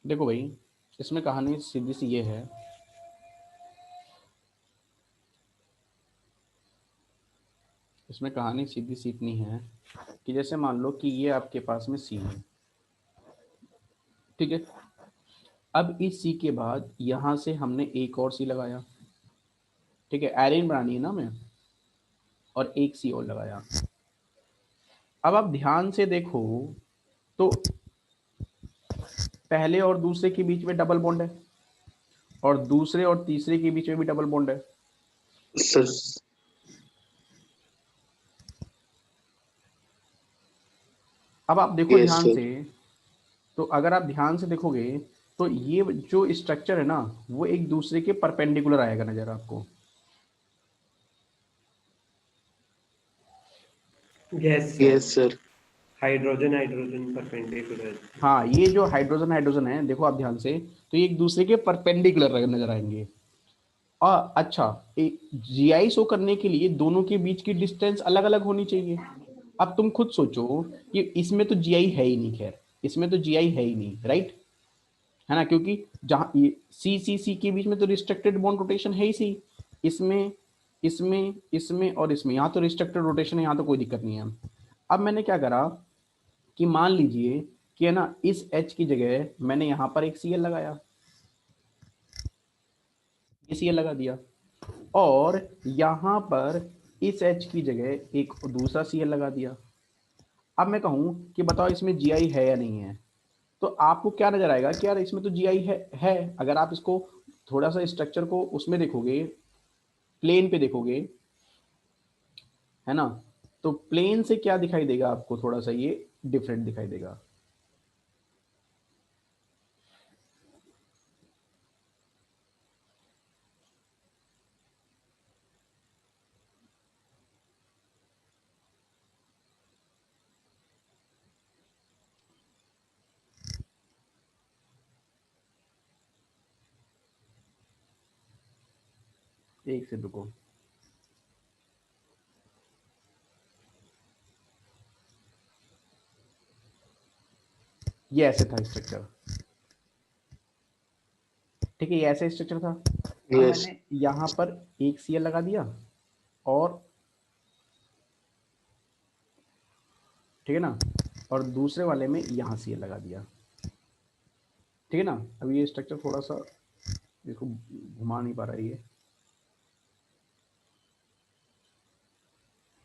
देखो भाई, इसमें कहानी सीधी सी ये है। इसमें कहानी सीधी सी इतनी है कि जैसे मान लो कि ये आपके पास में सी है, ठीक है। अब इस सी के बाद यहाँ से हमने एक और सी लगाया, ठीक है, एरेन बनानी है ना हमें, और एक सी और लगाया। अब आप ध्यान से देखो तो पहले और दूसरे के बीच में डबल बॉन्ड है, और दूसरे और तीसरे के बीच में भी डबल बॉन्ड है। सर। अब आप देखो यस ध्यान सर। से, तो अगर आप ध्यान से देखोगे तो ये जो स्ट्रक्चर है ना, वो एक दूसरे के परपेंडिकुलर आएगा नजर आपको। Yes sir. Yes sir. Hydrogen hydrogen perpendicular. हाँ, ये जो हाइड्रोजन हाइड्रोजन है, देखो आप ध्यान से, तो ये एक दूसरे के परपेंडिकुलर नजर आएंगे। और अच्छा, जीआई शो करने के लिए दोनों के बीच की डिस्टेंस अलग अलग होनी चाहिए। अब तुम खुद सोचो कि इसमें तो जीआई है ही नहीं, खैर इसमें तो जीआई है ही नहीं, राइट, है ना, क्योंकि जहां ये सी के बीच में तो रिस्ट्रिक्टेड बॉन्ड रोटेशन है ही सी। इसमें इसमें और इसमें, यहाँ तो रिस्ट्रिक्टेड रोटेशन है, यहाँ तो कोई दिक्कत नहीं है। अब मैंने क्या करा कि मान लीजिए कि है ना, इस एच की जगह मैंने यहाँ पर एक सी एल लगाया, ये सी एल लगा दिया, और यहाँ पर इस एच की जगह एक दूसरा सी एल लगा दिया। अब मैं कहूँ कि बताओ इसमें जी आई है या नहीं है, तो आपको क्या नजर आएगा कि यार इसमें तो जी आई है। अगर आप इसको थोड़ा सा स्ट्रक्चर को उसमें देखोगे, प्लेन पे देखोगे, है ना, तो प्लेन से क्या दिखाई देगा आपको, थोड़ा सा ये डिफरेंट दिखाई देगा। एक से रुको, ये ऐसे था स्ट्रक्चर, ठीक है, ये ऐसे स्ट्रक्चर था। अब यस। मैंने यहाँ पर एक सी एल लगा दिया, और ठीक है ना, और दूसरे वाले में यहाँ सी एल लगा दिया, ठीक है ना। अब ये स्ट्रक्चर थोड़ा सा, इसको घुमा नहीं पा रहा है ये,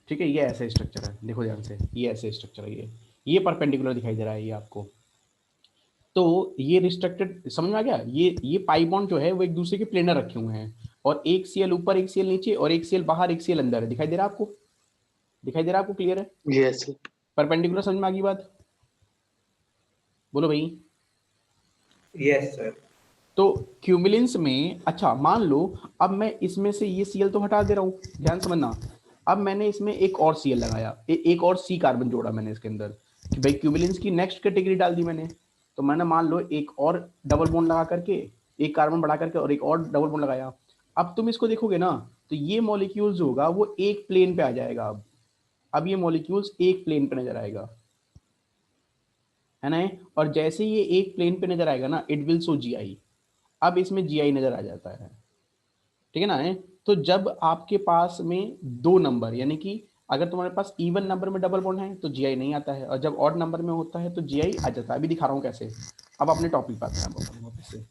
ठीक है, ये ऐसे स्ट्रक्चर है, देखो ध्यान से, ये ऐसे स्ट्रक्चर है, ये परपेंडिकुलर दिखाई दे रहा है ये आपको। तो ये रिस्ट्रिक्टेड समझ में आ गया, ये पाई बॉन्ड जो है वो एक दूसरे के प्लेनर रखे हुए हैं, और एक सीएल ऊपर, एक सीएल नीचे, और एक सीएल बाहर, एक सीएल अंदर है। दिखाई दे रहा है आपको, दिखाई दे रहा है आपको, क्लियर है, यस सर। परपेंडिकुलर, समझ में आ गई बात, बोलो भाई। Yes sir. तो क्यूमुलेंस में, अच्छा मान लो, अब मैं इसमें से ये सीएल तो हटा दे रहा हूँ, ध्यान समझना। अब मैंने इसमें एक और सीएल लगाया, एक और सी कार्बन जोड़ा मैंने इसके अंदर, कि भाई क्यूमुलेंस की नेक्स्ट कैटेगरी डाल दी मैंने। तो मैंने मान लो एक और डबल बॉन्ड लगा करके, एक कार्बन बढ़ा करके और एक और डबल बॉन्ड लगाया। अब तुम इसको देखोगे ना, तो ये मॉलिक्यूल जो होगा वो एक प्लेन पे आ जाएगा। अब ये मॉलिक्यूल्स एक प्लेन पे नजर आएगा, है ना। और जैसे ये एक प्लेन पे नजर आएगा ना, इट विल शो जीआई। अब इसमें जीआई नजर आ जाता है, ठीक है ना है। तो जब आपके पास में दो नंबर, यानी कि अगर तुम्हारे पास इवन नंबर में डबल बॉन्ड है तो जीआई नहीं आता है, और जब ऑड नंबर में होता है तो जीआई आ जाता है। अभी दिखा रहा हूँ कैसे। अब अपने टॉपिक पर आते हैं आप अपन वापस से।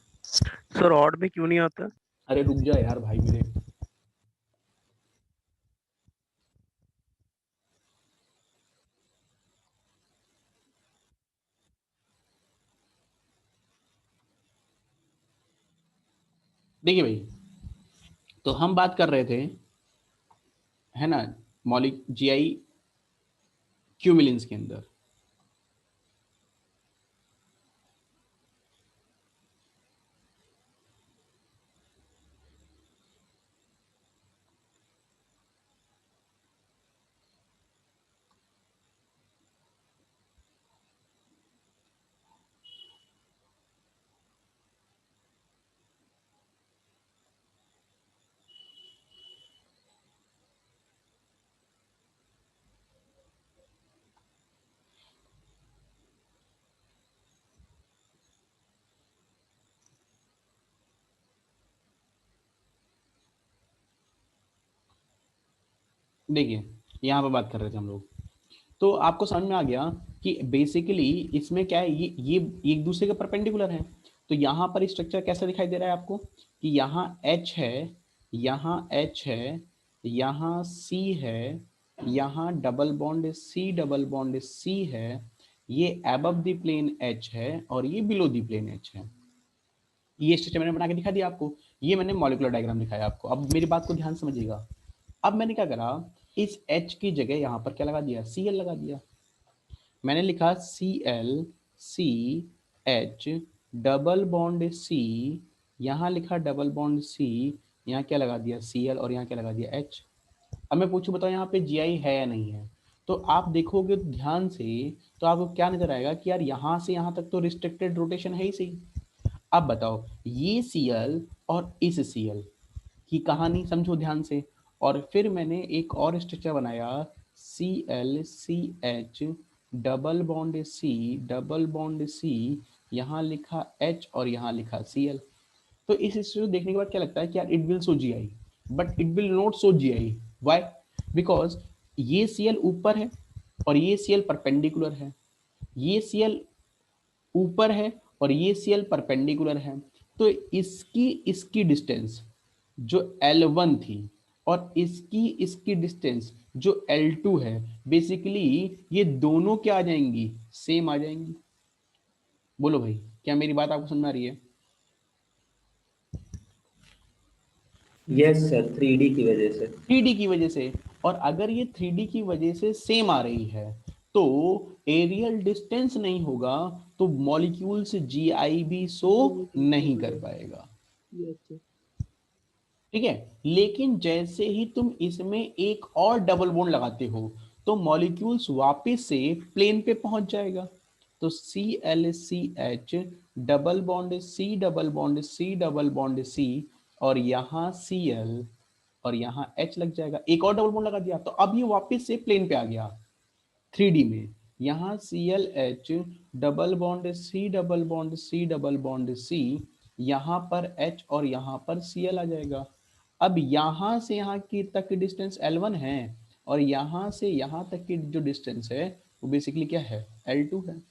सर ऑड में क्यों नहीं आता? अरे रुक जा यार भाई मेरे। देखिए भाई, तो हम बात कर रहे थे, है ना, मॉलिक जीआई क्यूमिलेंस के अंदर। देखिए यहाँ पे बात कर रहे थे हम लोग, तो आपको समझ में आ गया कि बेसिकली इसमें क्या है, ये एक दूसरे के परपेंडिकुलर है। तो यहाँ पर स्ट्रक्चर कैसा दिखाई दे रहा है आपको कि यहाँ H है, यहाँ H है, यहाँ C है, यहाँ double bond C, double bond C है, ये अबव द प्लेन H है और ये बिलो द प्लेन H है। ये स्ट्रक्चर मैंने बना के दिखा दिया आपको, ये मैंने मॉलिक्यूलर डायग्राम दिखाया आपको। अब मेरी बात को ध्यान से समझिएगा। अब मैंने क्या करा, इस H की जगह यहाँ पर क्या लगा दिया, Cl लगा दिया। मैंने लिखा Cl C H double bond C, यहाँ लिखा डबल बॉन्ड C, यहाँ क्या लगा दिया Cl और यहाँ क्या लगा दिया H। अब मैं पूछूं बताओ यहाँ पे Gi है या नहीं है, तो आप देखोगे ध्यान से तो आपको क्या नजर आएगा कि यार यहाँ से यहाँ तक तो रिस्ट्रिक्टेड रोटेशन है ही सही। अब बताओ ये Cl और इस Cl की कहानी समझो ध्यान से। और फिर मैंने एक और स्ट्रक्चर बनाया Cl CH double bond C, double bond C, यहाँ लिखा H और यहाँ लिखा Cl। तो इस स्ट्रक्चर को देखने के बाद क्या लगता है कि यार it will show Gi, but it will not show Gi। Why? Because ये Cl ऊपर है और ये Cl परपेंडिकुलर है, ये Cl ऊपर है और ये Cl परपेंडिकुलर है। तो इसकी डिस्टेंस जो L1 थी और इसकी डिस्टेंस जो L2 है, बेसिकली ये दोनों क्या आ जाएंगी, सेम आ जाएंगी। बोलो भाई, क्या मेरी बात आपको समझ में आ रही है? यस सर, 3D की वजह से। 3D की वजह से। और अगर ये 3D की वजह से सेम आ रही है तो एरियल डिस्टेंस नहीं होगा, तो मॉलिक्यूल्स Gi भी शो नहीं कर पाएगा। ठीक है, लेकिन जैसे ही तुम इसमें एक और डबल बॉन्ड लगाते हो तो मॉलिक्यूल्स वापस से प्लेन पे पहुंच जाएगा। तो ClCH double bond C, double bond C, double bond C, और यहाँ Cl और यहाँ H लग जाएगा। एक और डबल बॉन्ड लगा दिया तो अब ये वापस से प्लेन पे आ गया 3D में। यहाँ ClH double bond C, double bond C, double bond C, यहाँ पर H और यहाँ पर Cl आ जाएगा। अब यहाँ से यहाँ की तक की डिस्टेंस L1 है और यहाँ से यहाँ तक की जो डिस्टेंस है वो बेसिकली क्या है, L2 है।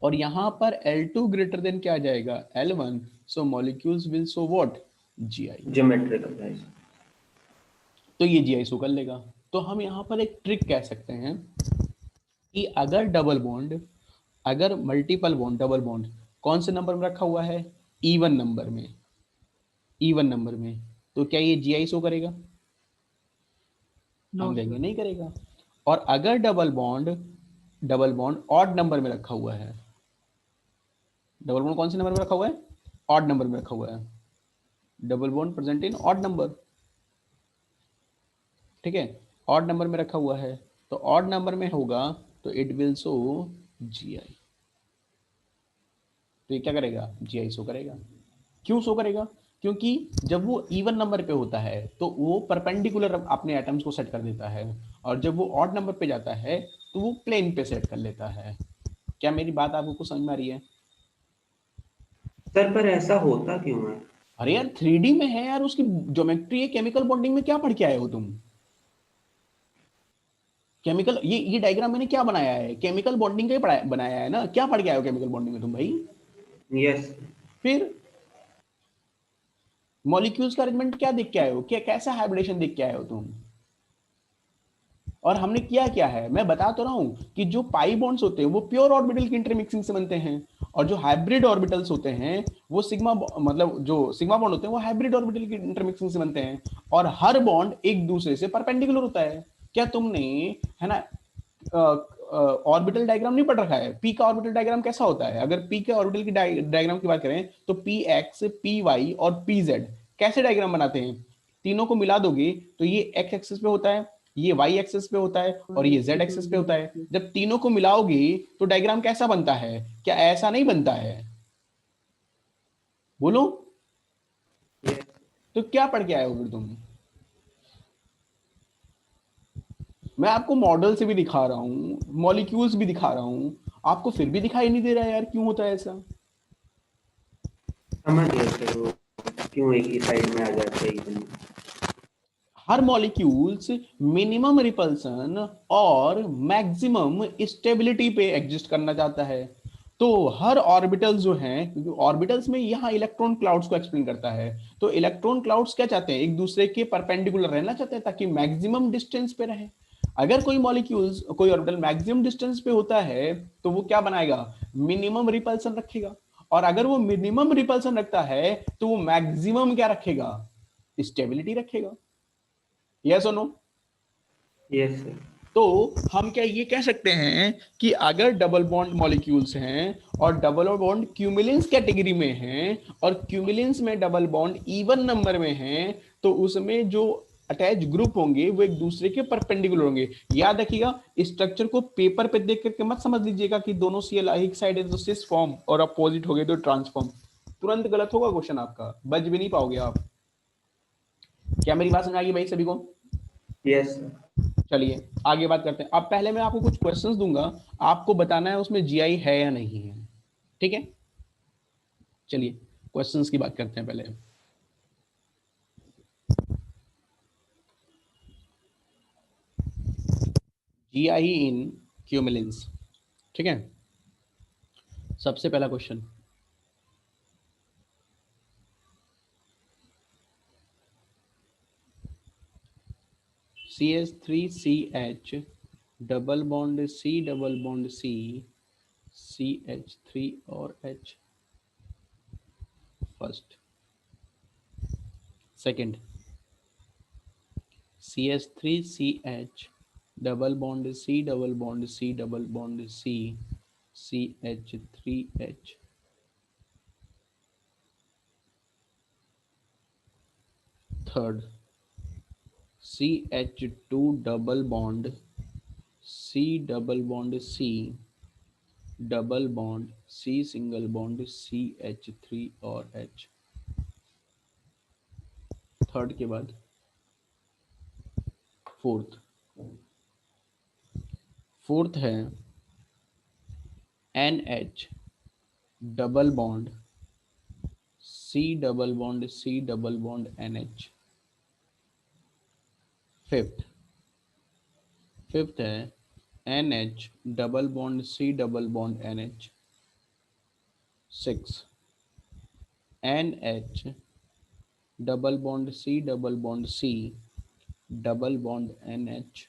और यहाँ पर L2 ग्रेटर देन क्या आ जाएगा, L1, so molecules will show what, Gi। Geometrical wise. तो ये Gi शो कर लेगा। तो हम यहाँ पर एक ट्रिक कह सकते हैं कि अगर डबल बॉन्ड, अगर मल्टीपल बॉन्ड, डबल बॉन्ड कौन से नंबर में रखा हुआ है, इवन नंबर में, इवन नंबर में, तो क्या ये Gi शो करेगा? हम कहेंगे नहीं करेगा। और अगर डबल बॉन्ड ऑड नंबर में रखा हुआ है, डबल बॉन्ड कौन से नंबर में रखा हुआ है, ऑड नंबर में रखा हुआ है, double bond present in odd number. ठीक है, ऑड नंबर में रखा हुआ है, तो ऑड नंबर में होगा तो इट विल शो Gi। तो ये क्या करेगा, Gi शो करेगा। क्यों शो करेगा? क्योंकि जब वो इवन नंबर पे होता है तो वो परपेंडिकुलर अपने एटम्स को सेट कर देता है, और जब वो ऑड नंबर पे जाता है तो वो प्लेन पे सेट कर लेता है। क्या मेरी बात आपको कुछ समझ में आ रही है? सर पर ऐसा होता क्यों है? अरे यार 3D में है यार, उसकी ज्योमेट्री है, केमिकल बॉन्डिंग में क्या पढ़ के आए हो तुम? केमिकल, ये डायग्राम मैंने क्या बनाया है, केमिकल बॉन्डिंग का ही बनाया है ना, क्या पढ़ के आए हो केमिकल बॉन्डिंग में तुम भाई? यस। फिर मॉलिक्यूल्स का अरेंजमेंट क्या देख के आए हो, क्या कैसा हाइब्रिडेशन देख के आए हो तुम? और हमने किया क्या है, मैं बता तो रहा हूं कि जो पाई बॉन्ड्स होते हैं वो प्योर ऑर्बिटल की इंटरमिक्सिंग से बनते हैं, और जो हाइब्रिड ऑर्बिटल्स होते हैं वो सिग्मा, मतलब जो सिग्मा बॉन्ड होते हैं वो हाइब्रिड ऑर्बिटल की इंटरमिक्सिंग से बनते हैं, और हर बॉन्ड एक दूसरे से परपेंडिकुलर होता है। क्या तुमने, है ना, ऑर्बिटल डायग्राम नहीं पढ़ रखा है? पी का ऑर्बिटल डायग्राम कैसा होता है? अगर पी के ऑर्बिटल की डायग्राम की बात करें तो पी एक्स, पी वाई और पी जेड कैसे डायग्राम बनाते हैं? तीनों को मिला दोगे तो ये एक्स एक्सिस पे होता है, ये वाई एक्सिस पे होता है और ये जेड एक्सिस पे होता है। जब तीनों को मिलाओगे तो डायग्राम कैसा बनता है? क्या ऐसा नहीं बनता है? बोलो। यस। तो क्या पढ़ के आए हो फिर तुम? मैं आपको मॉडल से भी दिखा रहा हूं, मॉलिक्यूल्स भी दिखा रहा हूं, आपको फिर भी दिखाई नहीं दे रहा है यार, क्यों होता है ऐसा? समझ गए सर, वो क्यों एक ही साइड में आ जाते हैं एकदम। हर मॉलिक्यूल्स मिनिमम रिपल्सन और मैक्सिमम स्टेबिलिटी पे एग्जिस्ट करना चाहता है। तो हर ऑर्बिटल्स जो हैं, क्योंकि ऑर्बिटल्स में यहाँ इलेक्ट्रॉन क्लाउड्स को एक्सप्लेन करता है, तो इलेक्ट्रॉन क्लाउड्स क्या चाहते हैं, एक दूसरे के परपेंडिकुलर रहना चाहते हैं ताकि मैक्सिमम डिस्टेंस पे रहे। अगर कोई मॉलिक्यूल्स, कोई ऑर्बिटल मैक्सिमम डिस्टेंस पे होता है तो वो क्या बनाएगा, मिनिमम रिपल्सन रखेगा। और अगर वो मिनिमम रिपल्सन रखता है तो वो मैक्सिमम क्या रखेगा, स्टेबिलिटी रखेगा। यस और नो? Yes sir. तो हम क्या ये कह सकते हैं कि अगर डबल बॉन्ड मॉलिक्यूल्स हैं और डबल बॉन्ड क्यूमुलेंस कैटेगरी में हैं और क्यूमुलेंस में डबल बॉन्ड इवन नंबर में हैं, तो उसमें जो अटैच ग्रुप होंगे वो एक दूसरे के परपेंडिकुलर होंगे। याद रखिएगा, स्ट्रक्चर को पेपर पे देख करके मत समझ लीजिएगा कि दोनों सीएल एक साइड है तो सिस फॉर्म और अपोजिट हो गए तो ट्रांसफॉर्म। तुरंत गलत होगा क्वेश्चन आपका, बच भी नहीं पाओगे आप। क्या मेरी बात समझ आ गई भाई सभी को? Yes sir. चलिए आगे बात करते हैं। अब पहले मैं आपको कुछ क्वेश्चंस दूंगा, आपको बताना है उसमें जीआई है या नहीं है, ठीक है? चलिए क्वेश्चंस की बात करते हैं पहले। जीआई इन क्यूमुलेंस, ठीक है? सबसे पहला question, CH3CH double bond C double bond C, CH3 और H, first. Second, CH3CH double bond C double bond C double bond C, CH3H। Third, CH2 double bond C double bond C double bond C single bond CH3 और H। Third के बाद fourth, fourth है NH double bond C double bond C double bond NH। Fifth, fifth है NH double bond C double bond NH। Six, NH double bond C double bond C double bond NH।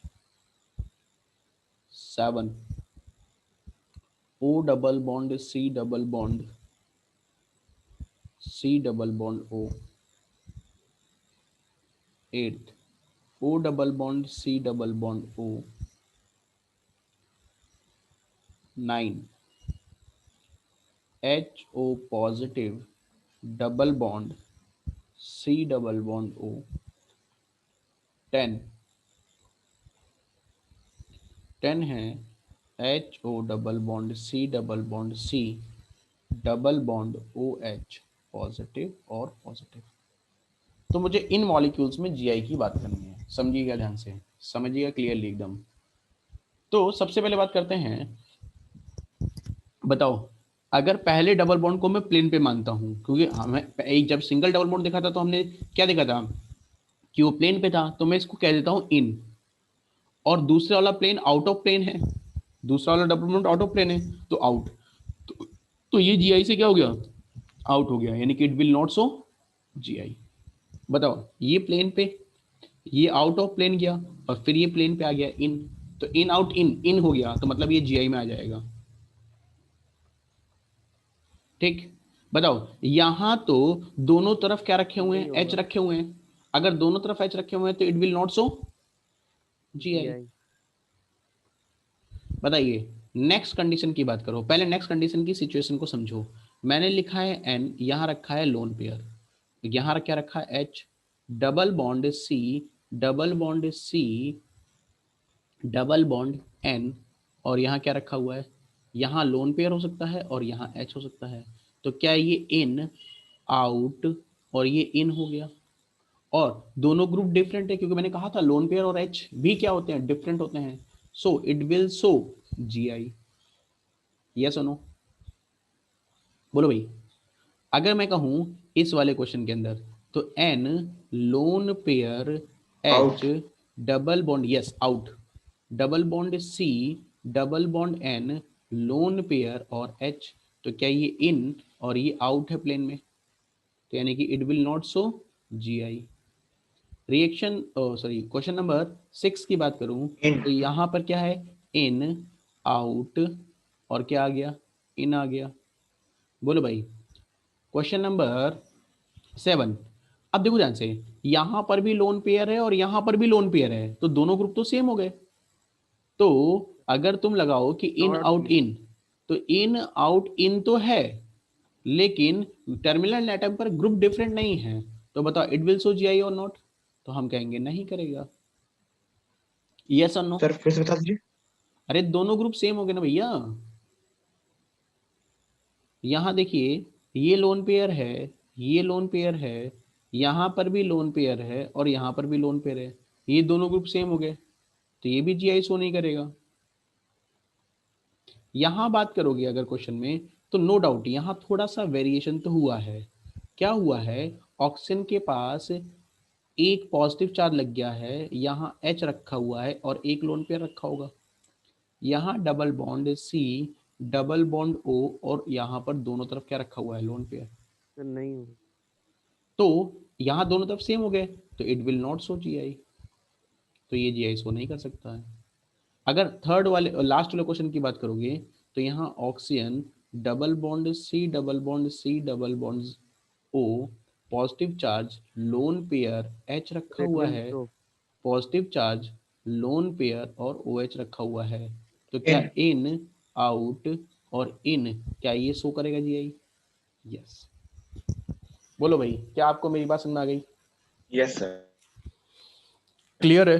Seven, O double bond C double bond C double bond O। Eight, O double bond C double bond O। Nine, HO positive double bond C double bond O। 10, 10 है HO double bond C double bond C double bond OH, positive और positive. तो मुझे इन molecules में GI की बात करनी है, समझिएगा ध्यान से, समझिएगा क्लियरली एकदम। तो सबसे पहले बात करते हैं, बताओ अगर पहले डबल बॉन्ड को मैं प्लेन पे मानता हूं, क्योंकि हमें एक जब सिंगल डबल बॉन्ड देखा था तो हमने क्या देखा था कि वो प्लेन पे था, तो मैं इसको कह देता हूं इन, और दूसरे वाला प्लेन आउट ऑफ प्लेन है, दूसरा वाला double bond out of plane है तो आउट। तो ये जीआई से क्या हो गया, आउट हो गया, यानी कि it will not show GI. बताओ ये प्लेन पे, ये आउट ऑफ प्लेन गया और फिर ये प्लेन पे आ गया इन, तो इन आउट इन इन हो गया, तो मतलब ये जीआई में आ जाएगा। ठीक, बताओ यहां तो दोनों तरफ क्या रखे हुए हैं, एच रखे हुए हैं, अगर दोनों तरफ एच रखे हुए हैं तो it will not show GI. बताइए नेक्स्ट कंडीशन की बात करो, पहले नेक्स्ट कंडीशन की सिचुएशन को समझो। मैंने लिखा है एन, यहां रखा है लोन पेयर, यहां क्या रखा है H, double bond C double bond C double bond N, और यहाँ क्या रखा हुआ है, यहाँ लोन पेयर हो सकता है और यहाँ एच हो सकता है। तो क्या ये इन आउट और ये इन हो गया, और दोनों ग्रुप डिफरेंट है क्योंकि मैंने कहा था लोन पेयर और एच भी क्या होते हैं, डिफरेंट होते हैं। सो it will show GI. Yes और नो? बोलो भाई। अगर मैं कहूं इस वाले क्वेश्चन के अंदर, तो N lone pair H double bond, yes out, double bond C double bond N, lone pair और H। तो क्या ये इन और ये आउट है प्लेन में, तो यानी कि it will not show GI। Reaction sorry question number 6 की बात करूं इन तो यहाँ पर क्या है, इन आउट और क्या आ गया, इन आ गया। बोलो भाई। क्वेश्चन नंबर 7, अब देखो ध्यान से, यहां पर भी लोन पेयर है और यहां पर भी लोन पेयर है, तो दोनों ग्रुप तो सेम हो गए। तो अगर तुम लगाओ कि इन नॉट आउट इन, तो इन आउट इन तो है, लेकिन टर्मिनल एटम पर ग्रुप डिफरेंट नहीं है, तो बताओ इट विल शो GI और नॉट, तो हम कहेंगे नहीं करेगा। यस और नो? सर फिर से बता दीजिए। अरे दोनों ग्रुप सेम हो गए ना भैया। यहां देखिए, ये लोन पेयर है, ये लोन पेयर है, यहां पर भी लोन पेयर है और यहां पर भी लोन पेयर है, ये दोनों ग्रुप सेम हो गए, तो ये भी GI शो नहीं करेगा। यहां बात करोगे अगर क्वेश्चन में, तो नो डाउट यहां थोड़ा सा वेरिएशन तो हुआ है। क्या हुआ है, ऑक्सीजन के पास एक पॉजिटिव चार्ज लग गया है, यहाँ H रखा हुआ है और एक लोन पेयर रखा होगा, यहाँ double bond C double bond O और यहाँ पर दोनों तरफ क्या रखा हुआ है, लोन पेयर। सर नहीं होगा। तो यहाँ दोनों तरफ सेम हो गए, तो it will not show GI, तो ये GI शो नहीं कर सकता है। अगर थर्ड वाले लास्ट वाले क्वेश्चन की बात करोगे, तो यहाँ oxygen double bond C double bond C double bond O, positive charge loan pair H रखा इट हुआ विल है, show. Positive charge loan pair और OH रखा हुआ है, तो क्या इन इन आउट और इन, क्या ये शो करेगा GI? यस। बोलो भाई, क्या आपको मेरी बात समझ में आ गई? Yes sir. क्लियर है?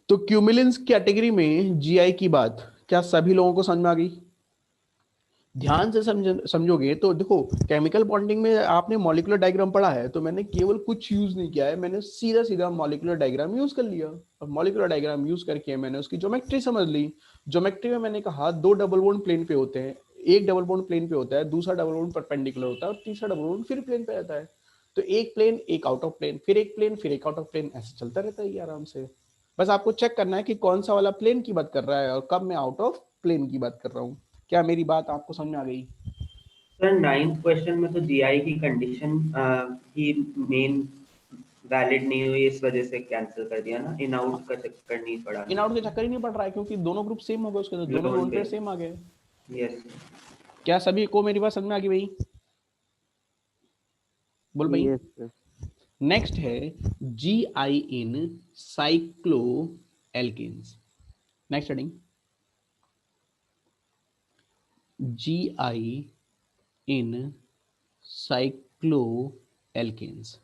तो क्यूमिलेंस कैटेगरी में GI की बात क्या सभी लोगों को समझ में आ गई? ध्यान से समझोगे तो देखो, केमिकल बॉन्डिंग में आपने मॉलिक्यूलर डायग्राम पढ़ा है, तो मैंने केवल कुछ यूज नहीं किया है, मैंने सीधा सीधा मॉलिक्यूलर डायग्राम यूज कर लिया, और मॉलिक्यूलर डायग्राम यूज करके मैंने उसकी ज्योमेट्री समझ ली। ज्योमेट्री में मैंने कहा दो डबल बॉन्ड प्लेन पे होते हैं, एक डबल बॉन्ड प्लेन पे होता है, दूसरा डबल बॉन्ड परपेंडिकुलर होता है और तीसरा डबल बॉन्ड फिर प्लेन पे रहता है। तो एक प्लेन, एक आउट ऑफ प्लेन, फिर एक प्लेन, फिर एक आउट ऑफ प्लेन, ऐसे चलता रहता है ये आराम से। बस आपको चेक करना है कि कौन सा वाला प्लेन की बात कर रहा है और कब मैं आउट ऑफ प्लेन की बात कर रहा हूँ। क्या मेरी बात आपको समझ में आ गई? सर 9th क्वेश्चन में तो GI की कंडीशन ही मेन वैलिड नहीं हुई, इस वजह से कैंसिल कर दिया ना, इन आउट का चक्कर नहीं पड़ा। इन आउट के चक्कर ही नहीं पड़ रहा है, क्योंकि दोनों ग्रुप सेम हो गए उसके, तो दोनों लोन पेयर सेम आ गए। यस क्या सभी को मेरी बात समझ में आ गई भाई? बोल भाई। Yes sir. नेक्स्ट है GI in cycloalkenes. Next heading, GI in cycloalkenes.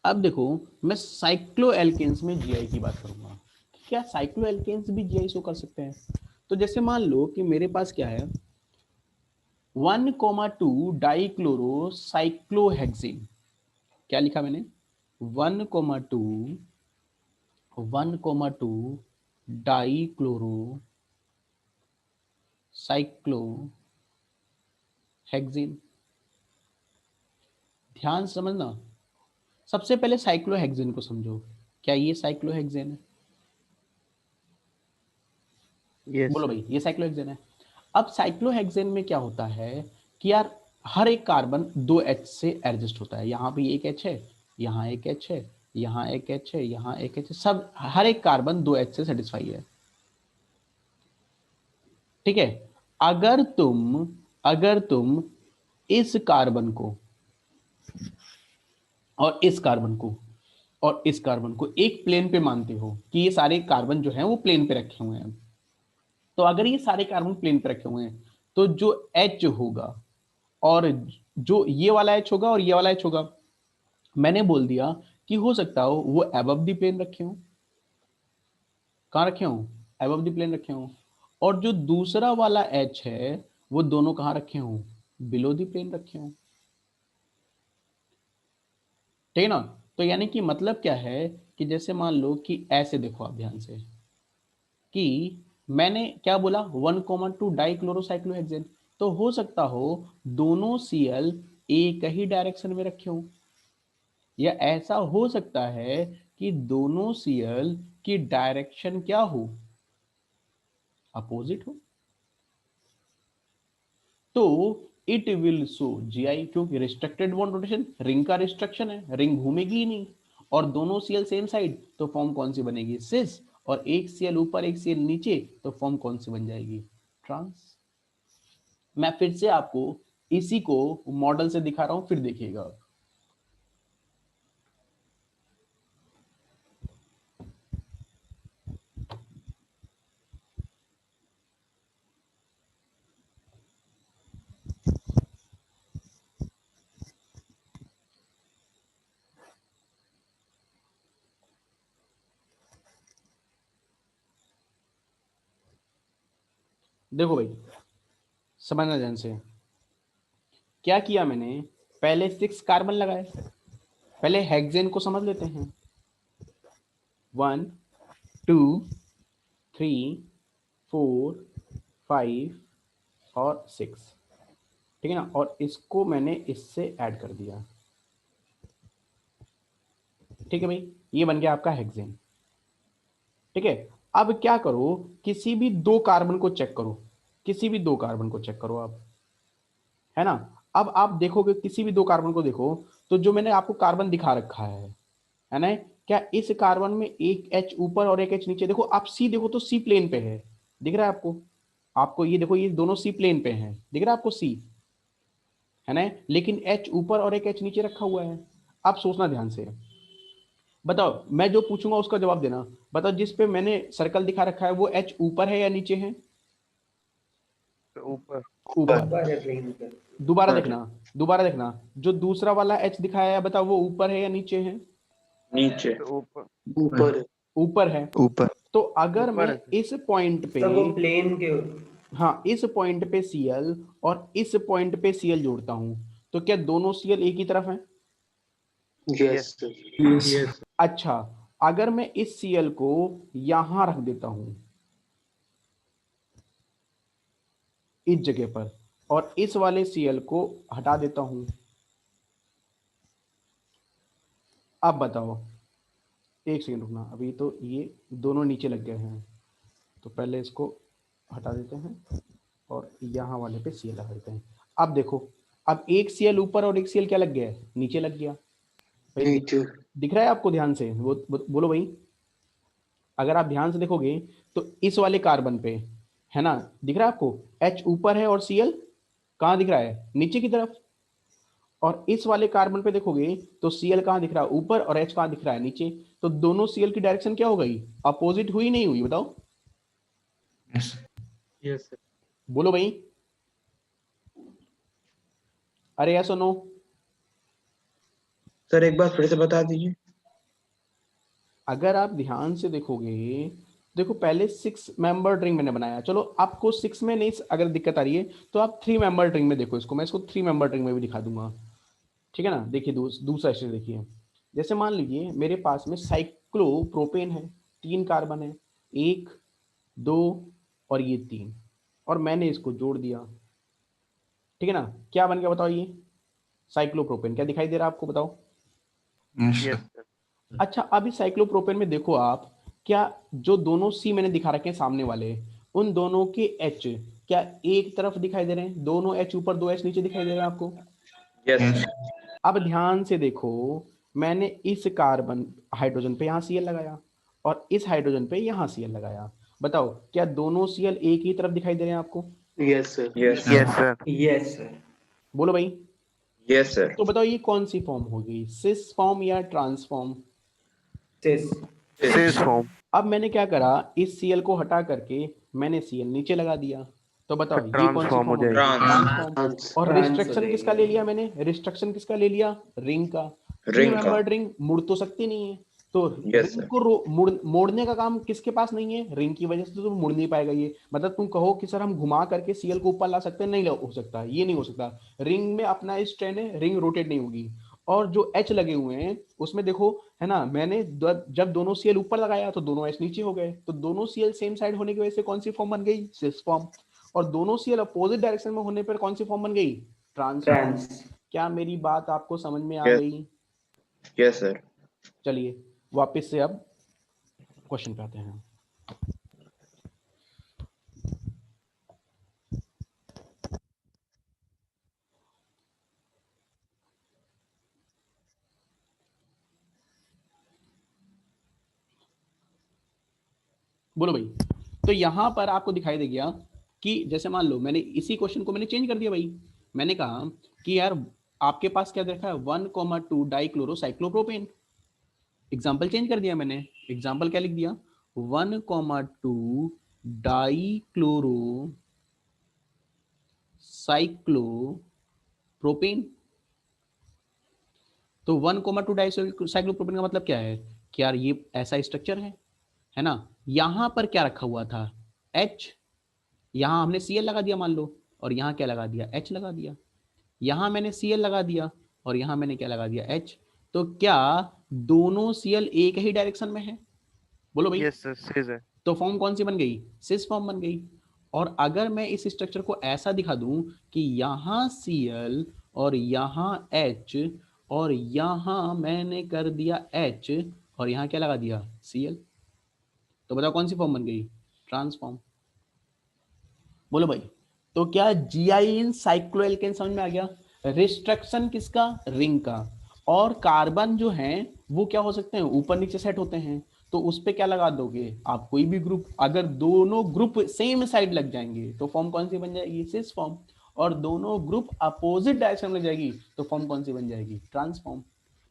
अब देखो, मैं साइक्लो एल्केन्स में GI की बात करूंगा। क्या साइक्लो एल्केन्स भी GI शो कर सकते हैं? तो जैसे मान लो कि मेरे पास क्या है, 1,2 डाइक्लोरो साइक्लोहेक्सेन। क्या लिखा मैंने? 1,2 डाइक्लोरो साइक्लोहेक्सेन। ध्यान समझना, सबसे पहले साइक्लोहेक्सेन को समझो। क्या ये साइक्लोहेक्सेन है? यस बोलो सर। भाई, ये साइक्लोहेक्सेन है। अब साइक्लोहेक्सेन में क्या होता है कि यार हर एक कार्बन 2 H से एडजस्ट होता है। यहाँ भी एक H है, यहाँ एक H है, यहाँ एक H है, यहाँ एक H है, सब हर एक कार्बन 2 H से सेटिस्फाई है। ठीक है। अगर तुम इस कार्बन को और इस कार्बन को और इस कार्बन को एक प्लेन पे मानते हो कि ये सारे कार्बन जो हैं वो प्लेन पे रखे हुए हैं, तो अगर ये सारे कार्बन प्लेन पे रखे हुए हैं, तो जो H होगा और जो ये वाला H होगा और ये वाला H होगा, मैंने बोल दिया कि हो सकता हो वो अबव द प्लेन रखे हो। कहाँ रखे हो? अबव द प्लेन रखे हो। और जो दूसरा वाला H है वो दोनों कहाँ रखे हो? बिलो द प्लेन रखे हो। ठीक है ना? तो यानी कि मतलब क्या है कि जैसे मान लो कि ऐसे देखो आप ध्यान से, कि मैंने क्या बोला, 1,2 डाइक्लोरोसाइक्लोहेक्सेन, तो हो सकता हो दोनों Cl एक ही डायरेक्शन में रखे हों, या ऐसा हो सकता है कि दोनों सीएल की डायरेक्शन क्या हो, अपोजिट हो। तो इट विल शो जीआई, क्योंकि रिस्ट्रिक्टेड बॉन्ड रोटेशन, रिंग का रिस्ट्रिक्शन है, रिंग घूमेगी ही नहीं, और दोनों सीएल सेम साइड, तो फॉर्म कौन सी बनेगी, सिस, और एक सीएल ऊपर एक सीएल नीचे, तो फॉर्म कौन सी बन जाएगी, ट्रांस। मैं फिर से आपको इसी को मॉडल से दिखा रहा हूं, फिर देखिएगा। देखो भाई, समझना ध्यान से, क्या किया मैंने, पहले 6 कार्बन लगाए, पहले हेक्सेन को समझ लेते हैं, 1 2 3 4 5 और 6, ठीक है ना, और इसको मैंने इससे ऐड कर दिया, ठीक है भाई, ये बन गया आपका हेक्सेन। ठीक है, अब क्या करो, किसी भी 2 कार्बन को चेक करो, किसी भी 2 कार्बन को चेक करो आप, है ना। अब आप देखोगे, किसी भी 2 कार्बन को देखो, तो जो मैंने आपको कार्बन दिखा रखा है ना, क्या इस कार्बन में एक H ऊपर और एक H नीचे, देखो आप C देखो तो C प्लेन पे है, दिख रहा है आपको, आपको ये देखो, ये दोनों C प्लेन पे हैं, दिख रहा है आपको C, है ना, लेकिन H ऊपर और एक H नीचे रखा हुआ है। आप सोचना ध्यान से, बताओ, मैं जो पूछूंगा उसका जवाब देना, बताओ, जिस पे मैंने सर्कल दिखा रखा है वो H ऊपर है या नीचे है, ऊपर। ऊपर। ऊपर है रिंग पे। दोबारा देखना, दोबारा देखना, जो दूसरा वाला H दिखाया है, बताओ वो ऊपर है या नीचे है, नीचे। तो ऊपर। ऊपर। ऊपर है। ऊपर। तो अगर ऊपर मैं है। इस पॉइंट पे, तो वो प्लेन के हाँ, इस पॉइंट पे Cl और इस पॉइंट पे Cl जोड़ता हूं, तो क्या दोनों Cl एक ही तरफ हैं? यस। यस। अच्छा, अगर मैं इस Cl को यहां रख देता हूं, इस जगह पर, और इस वाले Cl को हटा देता हूं, अब बताओ, एक सेकंड रुकना, अभी तो ये दोनों नीचे लग गए हैं, तो पहले इसको हटा देते हैं और यहाँ वाले पे Cl लगा देते हैं। अब देखो, अब एक Cl ऊपर और एक Cl क्या लग गया है, नीचे लग गया भाई, नीचे। दिख रहा है आपको ध्यान से, वो बोलो भाई, अगर आप ध्यान से देखोगे तो इस वाले कार्बन पे, है ना, दिख रहा है आपको, H ऊपर है और Cl कहाँ दिख रहा है, नीचे की तरफ, और इस वाले कार्बन पे देखोगे तो Cl कहाँ दिख रहा है, ऊपर, और H कहाँ दिख रहा है, नीचे, तो दोनों Cl की डायरेक्शन क्या हो गई, अपोजिट हुई नहीं हुई, बताओ, यस। बोलो भाई, अरे यस और नो। सर एक बार फिर से बता दीजिए। अगर आप ध्यान से देखोगे, देखो पहले 6 मेंबर रिंग मैंने बनाया, चलो आपको 6 में नहीं अगर दिक्कत आ रही है तो आप 3 मेंबर रिंग में देखो इसको, मैं इसको 3 मेंबर रिंग में भी दिखा दूंगा, ठीक है ना। देखिए दूसरा स्टेज देखिए, जैसे मान लीजिए मेरे पास में साइक्लोप्रोपेन है, 3 कार्बन है, 1 2 और ये 3, और मैंने इसको जोड़ दिया, ठीक है ना, क्या बन गया बताओ, ये साइक्लोप्रोपेन, क्या दिखाई दे रहा है आपको, बताओ। Yes sir. अच्छा, अभी साइक्लोप्रोपेन में देखो आप, क्या जो दोनों सी मैंने दिखा रखे हैं सामने वाले, उन दोनों के एच क्या एक तरफ दिखाई दे रहे हैं, दोनों एच ऊपर 2 एच नीचे दिखाई दे रहे हैं आपको। यस। अब ध्यान से देखो, मैंने इस कार्बन हाइड्रोजन पे यहाँ Cl लगाया और इस हाइड्रोजन पे यहाँ Cl लगाया, बताओ क्या दोनों Cl एक ही तरफ दिखाई दे रहे हैं आपको, yes sir. Yes. Yes sir. Yes sir. बोलो भाई। Yes sir. तो बताओ ये कौन सी फॉर्म होगी, सिस फॉर्म या ट्रांसफॉर्म। सिस। Cis form. अब मैंने क्या करा, इस Cl को हटा करके मैंने Cl नीचे लगा दिया, तो बताओ तो ये कौन सी ट्रांसफॉर्म हो फॉर्म हो गई, जाएगी। ट्रांसफॉर्म। ट्रांस। और ट्रांस हो रिस्ट्रिक्शन किसका जाएगी। ले लिया मैंने, रिस्ट्रिक्शन किसका ले लिया, रिंग का। 3 रिंग का। मेंबर्ड रिंग मुड़ तो सकती नहीं है, तो यस रिंग सर। को मोड़ने का काम किसके पास नहीं है, रिंग की वजह से तो मुड़ नहीं पाएगा ये, मतलब तुम कहो कि सर हम घुमा करके Cl को ऊपर ला सकते हैं, नहीं हो सकता, ये नहीं हो सकता, रिंग में अपना स्ट्रेन है, रिंग रोटेट नहीं होगी। और जो H लगे हुए हैं उसमें देखो, है ना, मैंने जब दोनों Cl ऊपर लगाया तो दोनों H नीचे हो गए, तो दोनों Cl सेम साइड होने की वजह से कौन सी फॉर्म बन गई, सिस फॉर्म। और दोनों Cl अपोजिट डायरेक्शन में होने पर कौन सी फॉर्म बन गई, ट्रांस फॉर्म। ट्रांस। क्या मेरी बात आपको समझ में आ Yes. गई? Yes, sir. चलिए वापस से अब क्वेश्चन पे आते हैं। बोलो भाई। तो यहां पर आपको दिखाई दे गया कि जैसे मान लो मैंने इसी क्वेश्चन को मैंने चेंज कर दिया भाई। मैंने कहा कि यार आपके पास क्या देखा है 1,2 डाइक्लोरोसाइक्लोप्रोपेन। एग्जाम्पल चेंज कर दिया मैंने। एग्जाम्पल क्या लिख दिया 1,2 डाइक्लोरो साइक्लोप्रोपेन। तो 1,2 डाइसाइक्लोप्रोपेन का मतलब क्या है कि यार ये ऐसा स्ट्रक्चर है ना। यहां पर क्या रखा हुआ था H, यहां हमने Cl लगा दिया मान लो, और यहां क्या लगा दिया H लगा दिया। यहां मैंने Cl लगा दिया और यहां मैंने क्या लगा दिया H। तो क्या दोनों Cl एक ही डायरेक्शन में है? बोलो भाई। Yes, sir. Cis है. तो फॉर्म कौन सी बन गई? सिस फॉर्म बन गई। और अगर मैं इस स्ट्रक्चर को ऐसा दिखा दूं कि यहां Cl और यहां H और यहां मैंने कर दिया H और यहां क्या लगा दिया Cl, तो बताओ कौन सी फॉर्म बन गई? ट्रांसफॉर्म। बोलो भाई। तो क्या जीआई इन साइक्लोएल्केन समझ में आ गया? रिस्ट्रक्शन किसका? रिंग का। और कार्बन जो है वो क्या हो सकते हैं? ऊपर नीचे सेट होते हैं। तो उस पे क्या लगा दोगे आप? कोई भी ग्रुप। अगर दोनों ग्रुप सेम साइड लग जाएंगे तो फॉर्म कौन सी बन जाएगी? Cis form. और दोनों ग्रुप अपोजिट डायरेक्शन में जाएगी तो फॉर्म कौन सी बन जाएगी? ट्रांसफॉर्म।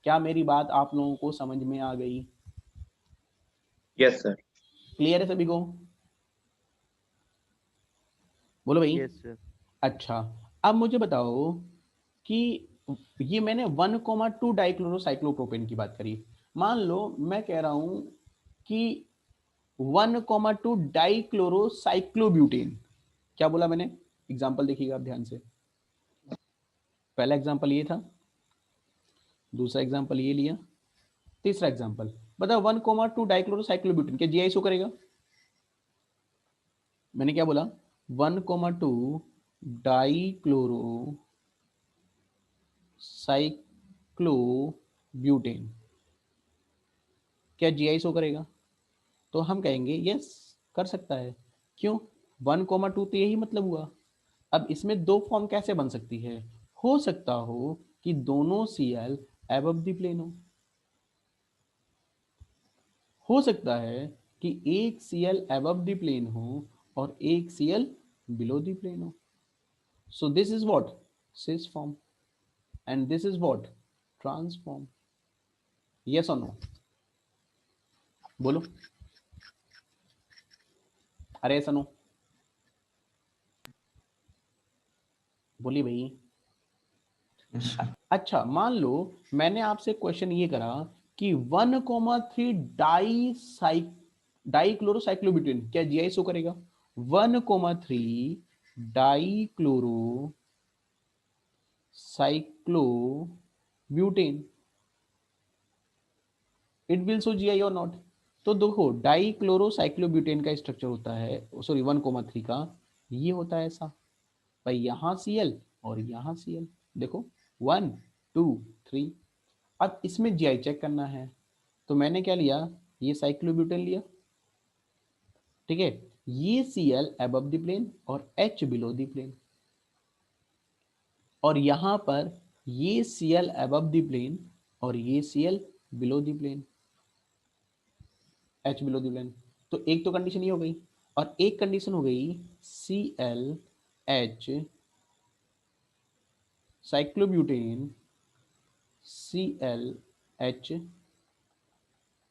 क्या मेरी बात आप लोगों को समझ में आ गई? Yes, sir. क्लियर है सभी को? बोलो भाई। Yes, sir. अच्छा, अब मुझे बताओ कि ये मैंने 1,2 डाइक्लोरोसाइक्लोप्रोपेन की बात करी। मान लो मैं कह रहा हूं कि 1,2 डाइक्लोरोसाइक्लोब्यूटेन। क्या बोला मैंने? एग्जाम्पल देखिएगा आप ध्यान से। पहला एग्जाम्पल ये था, दूसरा एग्जाम्पल ये लिया, तीसरा एग्जाम्पल। बताओ 1,2 डाइक्लोरोसाइक्लोब्यूटेन क्या जीआई शो करेगा? मैंने क्या बोला? 1,2 डाइक्लोरो साइक्लोब्यूटेन क्या जीआई शो करेगा? तो हम कहेंगे यस, कर सकता है। क्यों? 1,2 तो यही मतलब हुआ। अब इसमें दो फॉर्म कैसे बन सकती है? हो सकता हो कि दोनों Cl एबव द प्लेन हो सकता है कि एक Cl एबव द प्लेन हो और एक Cl बिलो द प्लेन हो। So this is what? Cis form. And this is what? Trans form. Yes और नो? बोलो। अरे ऐसा नो, बोलिए भाई। अच्छा, मान लो मैंने आपसे क्वेश्चन ये करा कि 1,3 डाइक्लोरोसाइक्लोब्यूटेन क्या जीआई शो करेगा? 1,3 dichloro cyclobutane, it will show GI और नॉट? तो देखो डाइक्लोरोसाइक्लोब्यूटेन का स्ट्रक्चर होता है, सॉरी 1,3 का, ये होता है ऐसा भाई। यहां Cl और यहां Cl, देखो 1 2 3। अब इसमें जीआई चेक करना है, तो मैंने क्या लिया? ये साइक्लोब्यूटेन लिया, ठीक है। ये Cl अबव द प्लेन और H बिलो द प्लेन, और यहां पर ये Cl अबव द प्लेन और ये Cl below the plane, H below the plane. तो एक तो कंडीशन ये हो गई, और एक कंडीशन हो गई Cl H cyclobutane Cl H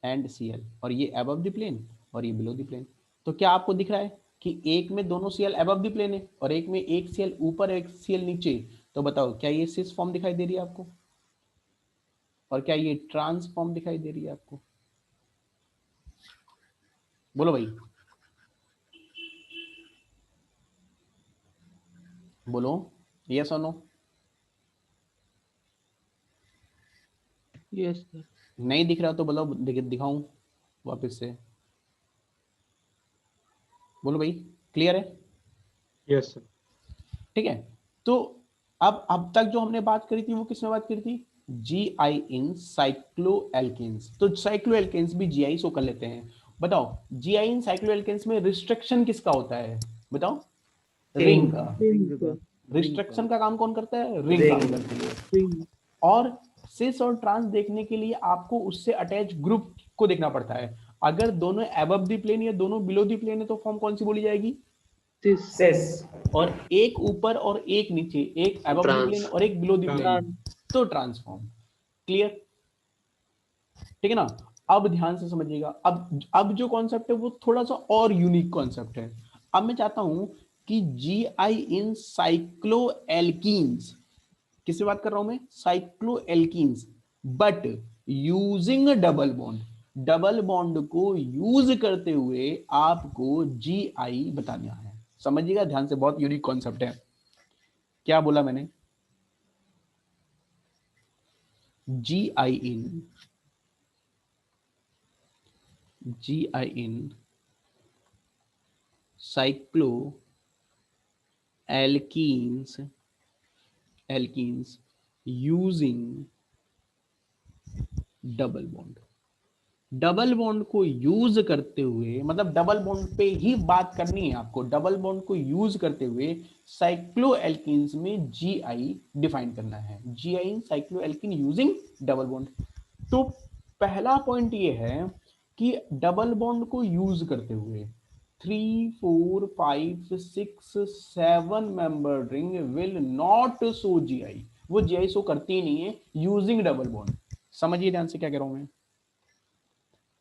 and Cl, और ये अबव द प्लेन और ये बिलो द प्लेन। तो क्या आपको दिख रहा है कि एक में दोनों Cl अबव द प्लेन है और एक में एक Cl ऊपर एक Cl नीचे? तो बताओ क्या ये सिस फॉर्म दिखाई दे रही है आपको? और क्या ये ट्रांसफॉर्म दिखाई दे रही है आपको? बोलो भाई, बोलो यस और नो? Yes sir. नहीं दिख रहा तो बोलो, दिखाऊं वापस से? बोलो भाई, क्लियर है? Yes, sir. ठीक है। तो अब तक जो हमने बात करी थी वो किसमें बात करी थी? GI इन साइक्लोएल्केन्स। तो साइक्लोएल्केन्स भी GI शो कर लेते हैं। बताओ GI इन साइक्लोएल्केन्स में रिस्ट्रिक्शन किसका होता है? बताओ। रिंग का। रिस्ट्रिक्शन का काम कौन करता है? रिंग काम करती है। और सिस और ट्रांस देखने के लिए आपको उससे अटैच ग्रुप को देखना पड़ता है। अगर दोनों अबव द प्लेन या दोनों बिलो द प्लेन है तो फॉर्म कौन सी बोली जाएगी? सिस। और एक ऊपर और एक नीचे, एक अबव द प्लेन और एक बिलो द प्लेन, तो ट्रांसफॉर्म। क्लियर? ठीक है ना? अब ध्यान से समझिएगा। अब जो कॉन्सेप्ट है वो थोड़ा सा और यूनिक कॉन्सेप्ट है। अब मैं चाहता हूं कि GI इन साइक्लोएल्कीन्स, किससे बात कर रहा हूं मैं? Cycloalkenes, but using double bond. Double bond को यूज करते हुए आपको GI बताना है। समझिएगा ध्यान से, बहुत यूनिक कॉन्सेप्ट है। क्या बोला मैंने? GI in cycloalkenes using double bond. Double bond को यूज करते हुए, मतलब डबल बॉन्ड पे ही बात करनी है आपको। डबल बॉन्ड को यूज करते हुए साइक्लोएल्कीन्स में GI डिफाइन करना है। GI इन साइक्लोएल्कीन यूजिंग डबल बॉन्ड। तो पहला पॉइंट ये है कि डबल बॉन्ड को यूज करते हुए 3, 4, 5, 6, 7 member ring will not show GI। वो GI शो करती ही नहीं है यूजिंग डबल बॉन्ड। समझिए ध्यान से क्या कह रहा हूं मैं।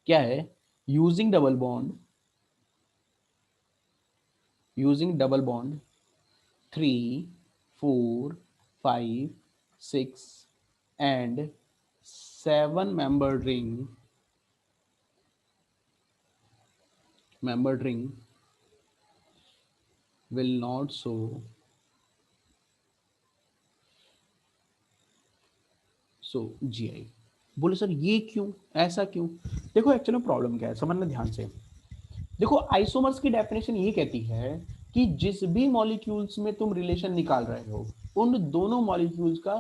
क्या है? Using double bond, 3, 4, 5, 6 and 7 membered ring will not show GI। बोले सर ये क्यों, ऐसा क्यों? देखो एक्चुअली प्रॉब्लम क्या है, समझना ध्यान से। देखो आइसोमर्स की डेफिनेशन ये कहती है कि जिस भी मॉलिक्यूल्स में तुम रिलेशन निकाल रहे हो उन दोनों मॉलिक्यूल्स का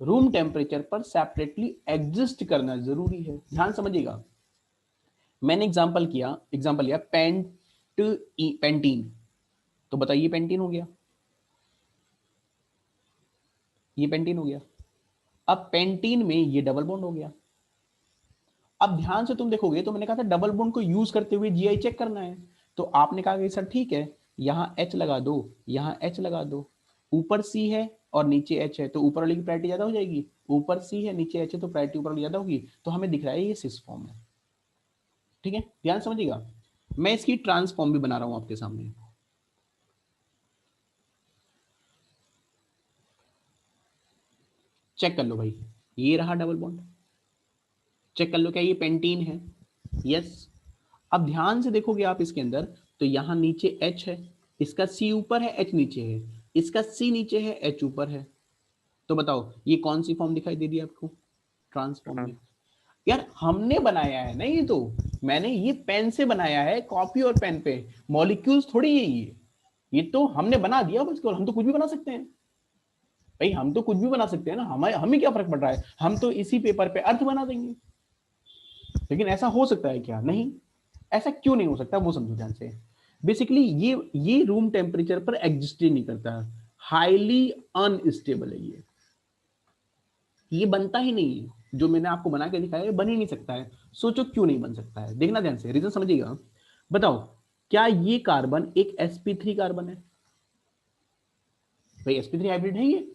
रूम टेम्परेचर पर सेपरेटली एग्जिस्ट करना जरूरी है। ध्यान समझिएगा। मैंने एग्जांपल लिया पेंटीन। तो बताइए पेंटीन हो गया, ये पेंटीन हो गया। अब पेंटीन में ये डबल बॉन्ड हो गया। अब ध्यान से तुम देखोगे तो मैंने कहा था डबल बॉन्ड को यूज करते हुए GI चेक करना है। तो आपने कहा कि सर ठीक है, यहां H लगा दो, यहां H लगा दो। ऊपर C है और नीचे H है तो ऊपर वाली की प्रायोरिटी ज्यादा हो जाएगी। ऊपर C है नीचे H है तो प्रायोरिटी ऊपर वाली ज्यादा होगी। तो हमें दिख रहा है ये सिस फॉर्म है। ठीक है, ध्यान समझिएगा। मैं इसकी ट्रांसफॉर्म भी बना रहा हूं आपके सामने। चेक कर लो भाई, ये रहा डबल बॉन्ड। चेक कर लो क्या ये पेंटीन है? यस। अब ध्यान से देखोगे आप इसके अंदर तो यहां नीचे H है, इसका C ऊपर है, H नीचे है, इसका C नीचे है, H ऊपर है। तो बताओ ये कौन सी फॉर्म दिखाई दे रही है आपको? ट्रांसफॉर्म में। यार हमने बनाया है ना, ये तो मैंने ये पेन से बनाया है, कॉपी और पेन पे। मॉलिक्यूल्स थोड़ी ये तो हमने बना दिया बस। हम तो कुछ भी बना सकते हैं भाई, हम तो कुछ भी बना सकते हैं ना। हमें क्या फर्क पड़ रहा है? हम तो इसी पेपर पे अर्थ बना देंगे। लेकिन ऐसा हो सकता है क्या? नहीं। ऐसा क्यों नहीं हो सकता वो समझो ध्यान से। बेसिकली ये रूम टेम्परेचर पर एग्जिस्ट ही नहीं करता, हाईली अनस्टेबल है ये बनता ही नहीं है। जो मैंने आपको बना के दिखाया है बन ही नहीं सकता है। सोचो क्यों नहीं बन सकता है, देखना ध्यान से, रीजन समझिएगा। बताओ क्या ये कार्बन एक sp3 कार्बन है? भाई sp3 हाइब्रिड है ये।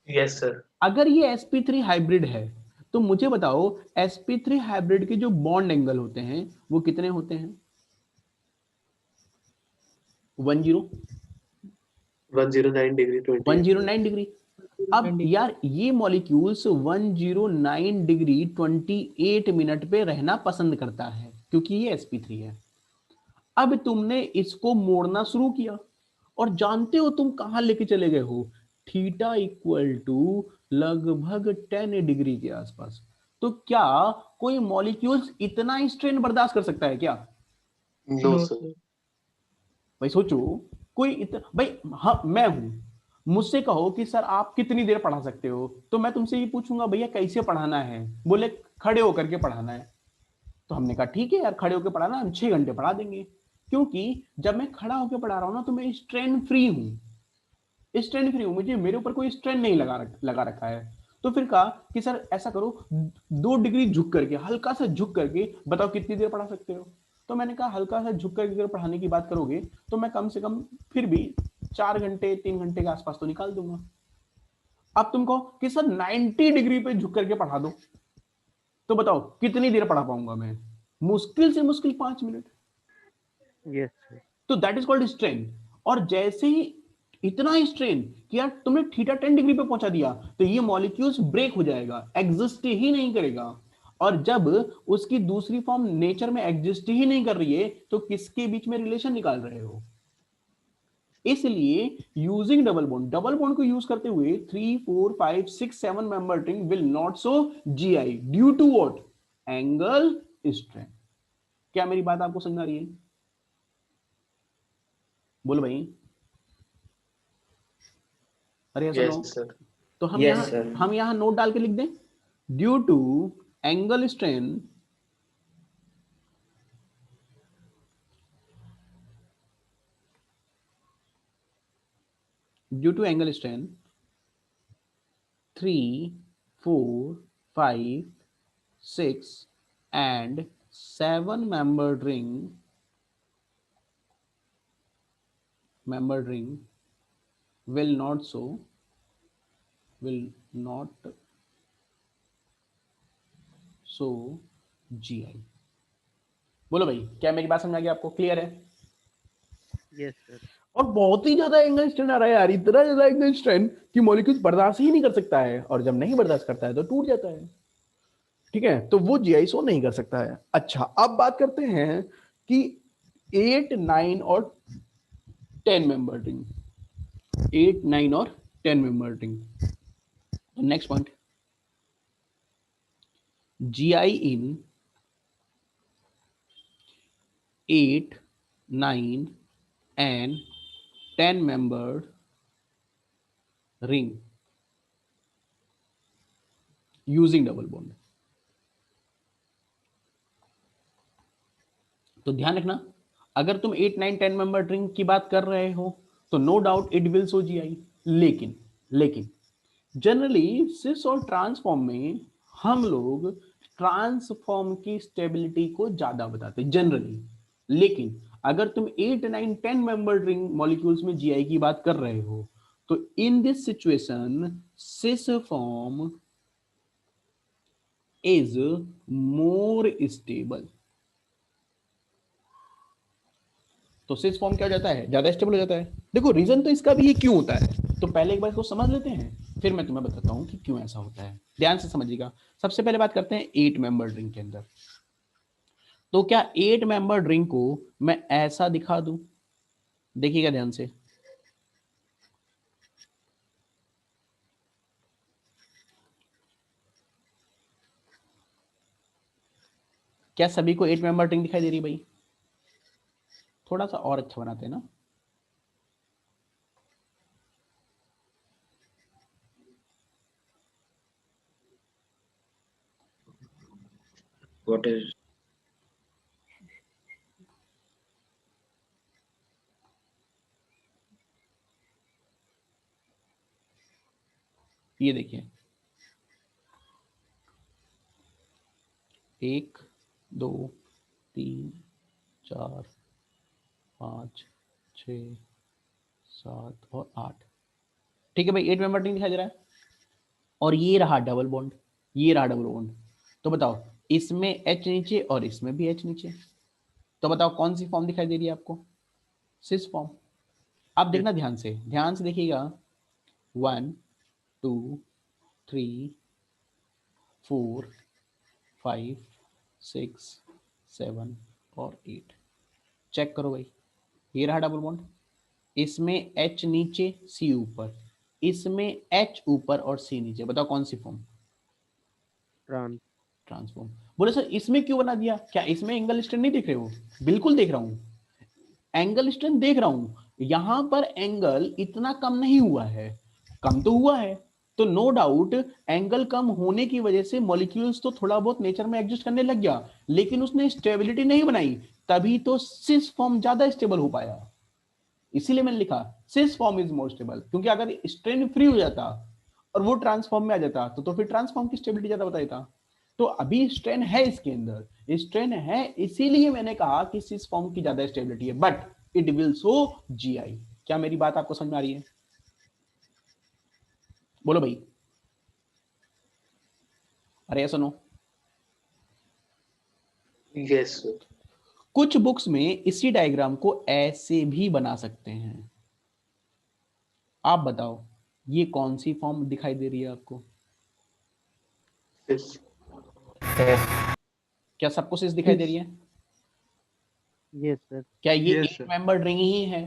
Yes, sir. अगर ये sp3 हाइब्रिड है तो मुझे बताओ sp3 हाइब्रिड के जो बॉन्ड एंगल होते हैं वो कितने होते हैं? 10 109 degree 20. 109 डिग्री। अब यार ये मॉलिक्यूल्स 109 डिग्री 28 मिनट पे रहना पसंद करता है क्योंकि ये sp3 है। अब तुमने इसको मोड़ना शुरू किया और जानते हो तुम कहां लेके चले गए हो? थीटा इक्वल टू लगभग 10 डिग्री के आसपास। तो क्या कोई मॉलिक्यूल्स इतना स्ट्रेन बर्दाश्त कर सकता है क्या? No, sir. भाई सोचो, कोई इतना भाई, हाँ मैं हूं, मुझसे कहो कि सर आप कितनी देर पढ़ा सकते हो, तो मैं तुमसे ये पूछूंगा भैया कैसे पढ़ाना है, बोले खड़े होकर के पढ़ाना है। तो हमने कहा ठीक है यार, खड़े होकर पढ़ाना, हम 6 घंटे पढ़ा देंगे। क्योंकि जब मैं खड़ा होकर पढ़ा रहा हूं ना, तो मैं स्ट्रेन फ्री हूं, स्ट्रेन फ्री हूं, मुझे मेरे ऊपर कोई स्ट्रेन नहीं लगा रखा है। तो फिर कहा कि सर ऐसा करो, 2 डिग्री झुक करके, हल्का सा झुक करके बताओ कितनी देर पढ़ा सकते हो। तो मैंने कहा हल्का सा झुक करके अगर पढ़ाने की बात करोगे तो मैं कम से कम फिर भी 4 घंटे 3 घंटे के आसपास तो निकाल दूंगा। अब तुम कहो कि सर 90 डिग्री पे झुक करके पढ़ा दो, तो बताओ कितनी देर पढ़ा पाऊंगा मैं? मुश्किल से मुश्किल 5 मिनट। Yes, sir. तो दैट इज कॉल्ड स्ट्रेन। और जैसे ही इतना स्ट्रेन कि यार तुमने थीटा 10 डिग्री पे पहुंचा दिया, तो ये मॉलिक्यूल्स ब्रेक हो जाएगा, एग्जिस्ट ही नहीं करेगा। और जब उसकी दूसरी फॉर्म नेचर में एग्जिस्ट ही नहीं कर रही है, तो किसके बीच में रिलेशन निकाल रहे हो? इसलिए यूजिंग डबल बॉन्ड को यूज करते हुए 3 4 5 6 7 member ring will not show GI due to what? Angle strain. क्या मेरी बात आपको समझ आ रही है? बोलो भाई। अरे ऐसा Yes, नो, sir. तो Yes, sir. हम यहाँ नोट डाल के लिख दें, due to angle strain due to angle strain 3 4 5 6 and 7 membered ring will not show GI। बोलो भाई, क्या मेरी बात समझ आ गई आपको? क्लियर है? Yes, sir. और बहुत ही ज्यादा एंगल स्ट्रेन आ रहा है यार, इतना ज्यादा एंगल स्ट्रेन कि मॉलिक्यूल्स बर्दाश्त ही नहीं कर सकता है, और जब नहीं बर्दाश्त करता है तो टूट जाता है। ठीक है, तो वो जीआई शो नहीं कर सकता है। अच्छा, अब बात करते हैं कि 8 9 और 10 मेंबर रिंग, 8 9 और 10 member ring. Next point, GI in 8 9 and 10 membered ring using double bond। तो ध्यान रखना, अगर तुम 8 9 10 मेंबर रिंग की बात कर रहे हो तो no doubt it will show GI. लेकिन जनरली सिस और ट्रांसफॉर्म में हम लोग ट्रांसफॉर्म की स्टेबिलिटी को ज्यादा बताते हैं जनरली। लेकिन अगर तुम 8 9 10 मेंबर रिंग मॉलिक्यूल्स में जीआई की बात कर रहे हो, तो in this situation cis form is more stable. तो सिस फॉर्म क्या हो जाता है? ज्यादा स्टेबल हो जाता है। देखो रीजन तो इसका भी ये क्यों होता है, तो पहले एक बार इसको समझ लेते हैं, फिर मैं तुम्हें बताता हूं कि क्यों ऐसा होता है। ध्यान से समझिएगा। सबसे पहले बात करते हैं 8 मेंबर ड्रिंक के अंदर। तो क्या 8 मेंबर ड्रिंक को मैं ऐसा दिखा दूं? देखिएगा ध्यान से, क्या सभी को 8 मेंबर ड्रिंक दिखाई दे रही है भाई? थोड़ा सा और अच्छा बनाते हैं ना। What is? ये देखिए, 1 2 3 4 5 6 7 और 8। ठीक है भाई, 8 मेंबर ड्रिंक दिखाई दे रहा है। और ये रहा डबल बॉन्ड, ये रहा डबल बॉन्ड। तो बताओ, इसमें H नीचे और इसमें भी H नीचे, तो बताओ कौन सी फॉर्म दिखाई दे रही है आपको? Cis form. अब देखना ध्यान से देखिएगा, 1 2 3 4 5 6 7 और 8। चेक करो भाई, ये रहा डबल बॉन्ड, इसमें H नीचे C ऊपर, इसमें H ऊपर और C नीचे। बताओ कौन सी फॉर्म? ट्रांसफॉर्म। बोले सर इसमें क्यों बना दिया? क्या इसमें एंगल स्ट्रेन नहीं देख रहे हो? बिल्कुल देख रहा हूं, एंगल स्ट्रेन देख रहा हूं, यहां पर एंगल इतना कम नहीं हुआ है, कम तो हुआ है, तो नो डाउट एंगल कम होने की वजह से मॉलिक्यूल्स तो थोड़ा बहुत नेचर में एडजस्ट करने लग गया, लेकिन उसने स्टेबिलिटी नहीं बनाई, तभी तो सिस फॉर्म ज्यादा स्टेबल हो पाया। इसीलिए मैंने लिखा सिस फॉर्म इज मोर स्टेबल, क्योंकि अगर स्ट्रेन फ्री हो जाता और वो ट्रांसफॉर्म में आ जाता तो फिर ट्रांसफॉर्म की स्टेबिलिटी ज्यादा बता देता। तो अभी स्ट्रेन है इसके अंदर, स्ट्रेन है, इसीलिए मैंने कहा कि सिस फॉर्म की ज्यादा स्टेबिलिटी है, but it will show GI. क्या मेरी बात आपको समझ में आ रही है? बोलो भाई, अरे सुनो। Yes sir. कुछ बुक्स में इसी डायग्राम को ऐसे भी बना सकते हैं। आप बताओ ये कौन सी फॉर्म दिखाई दे रही है आपको? यस क्या सबको सिस दिखाई दे रही है? Yes sir. क्या ये Yes, एक sir. मेंबर रिंग ही है?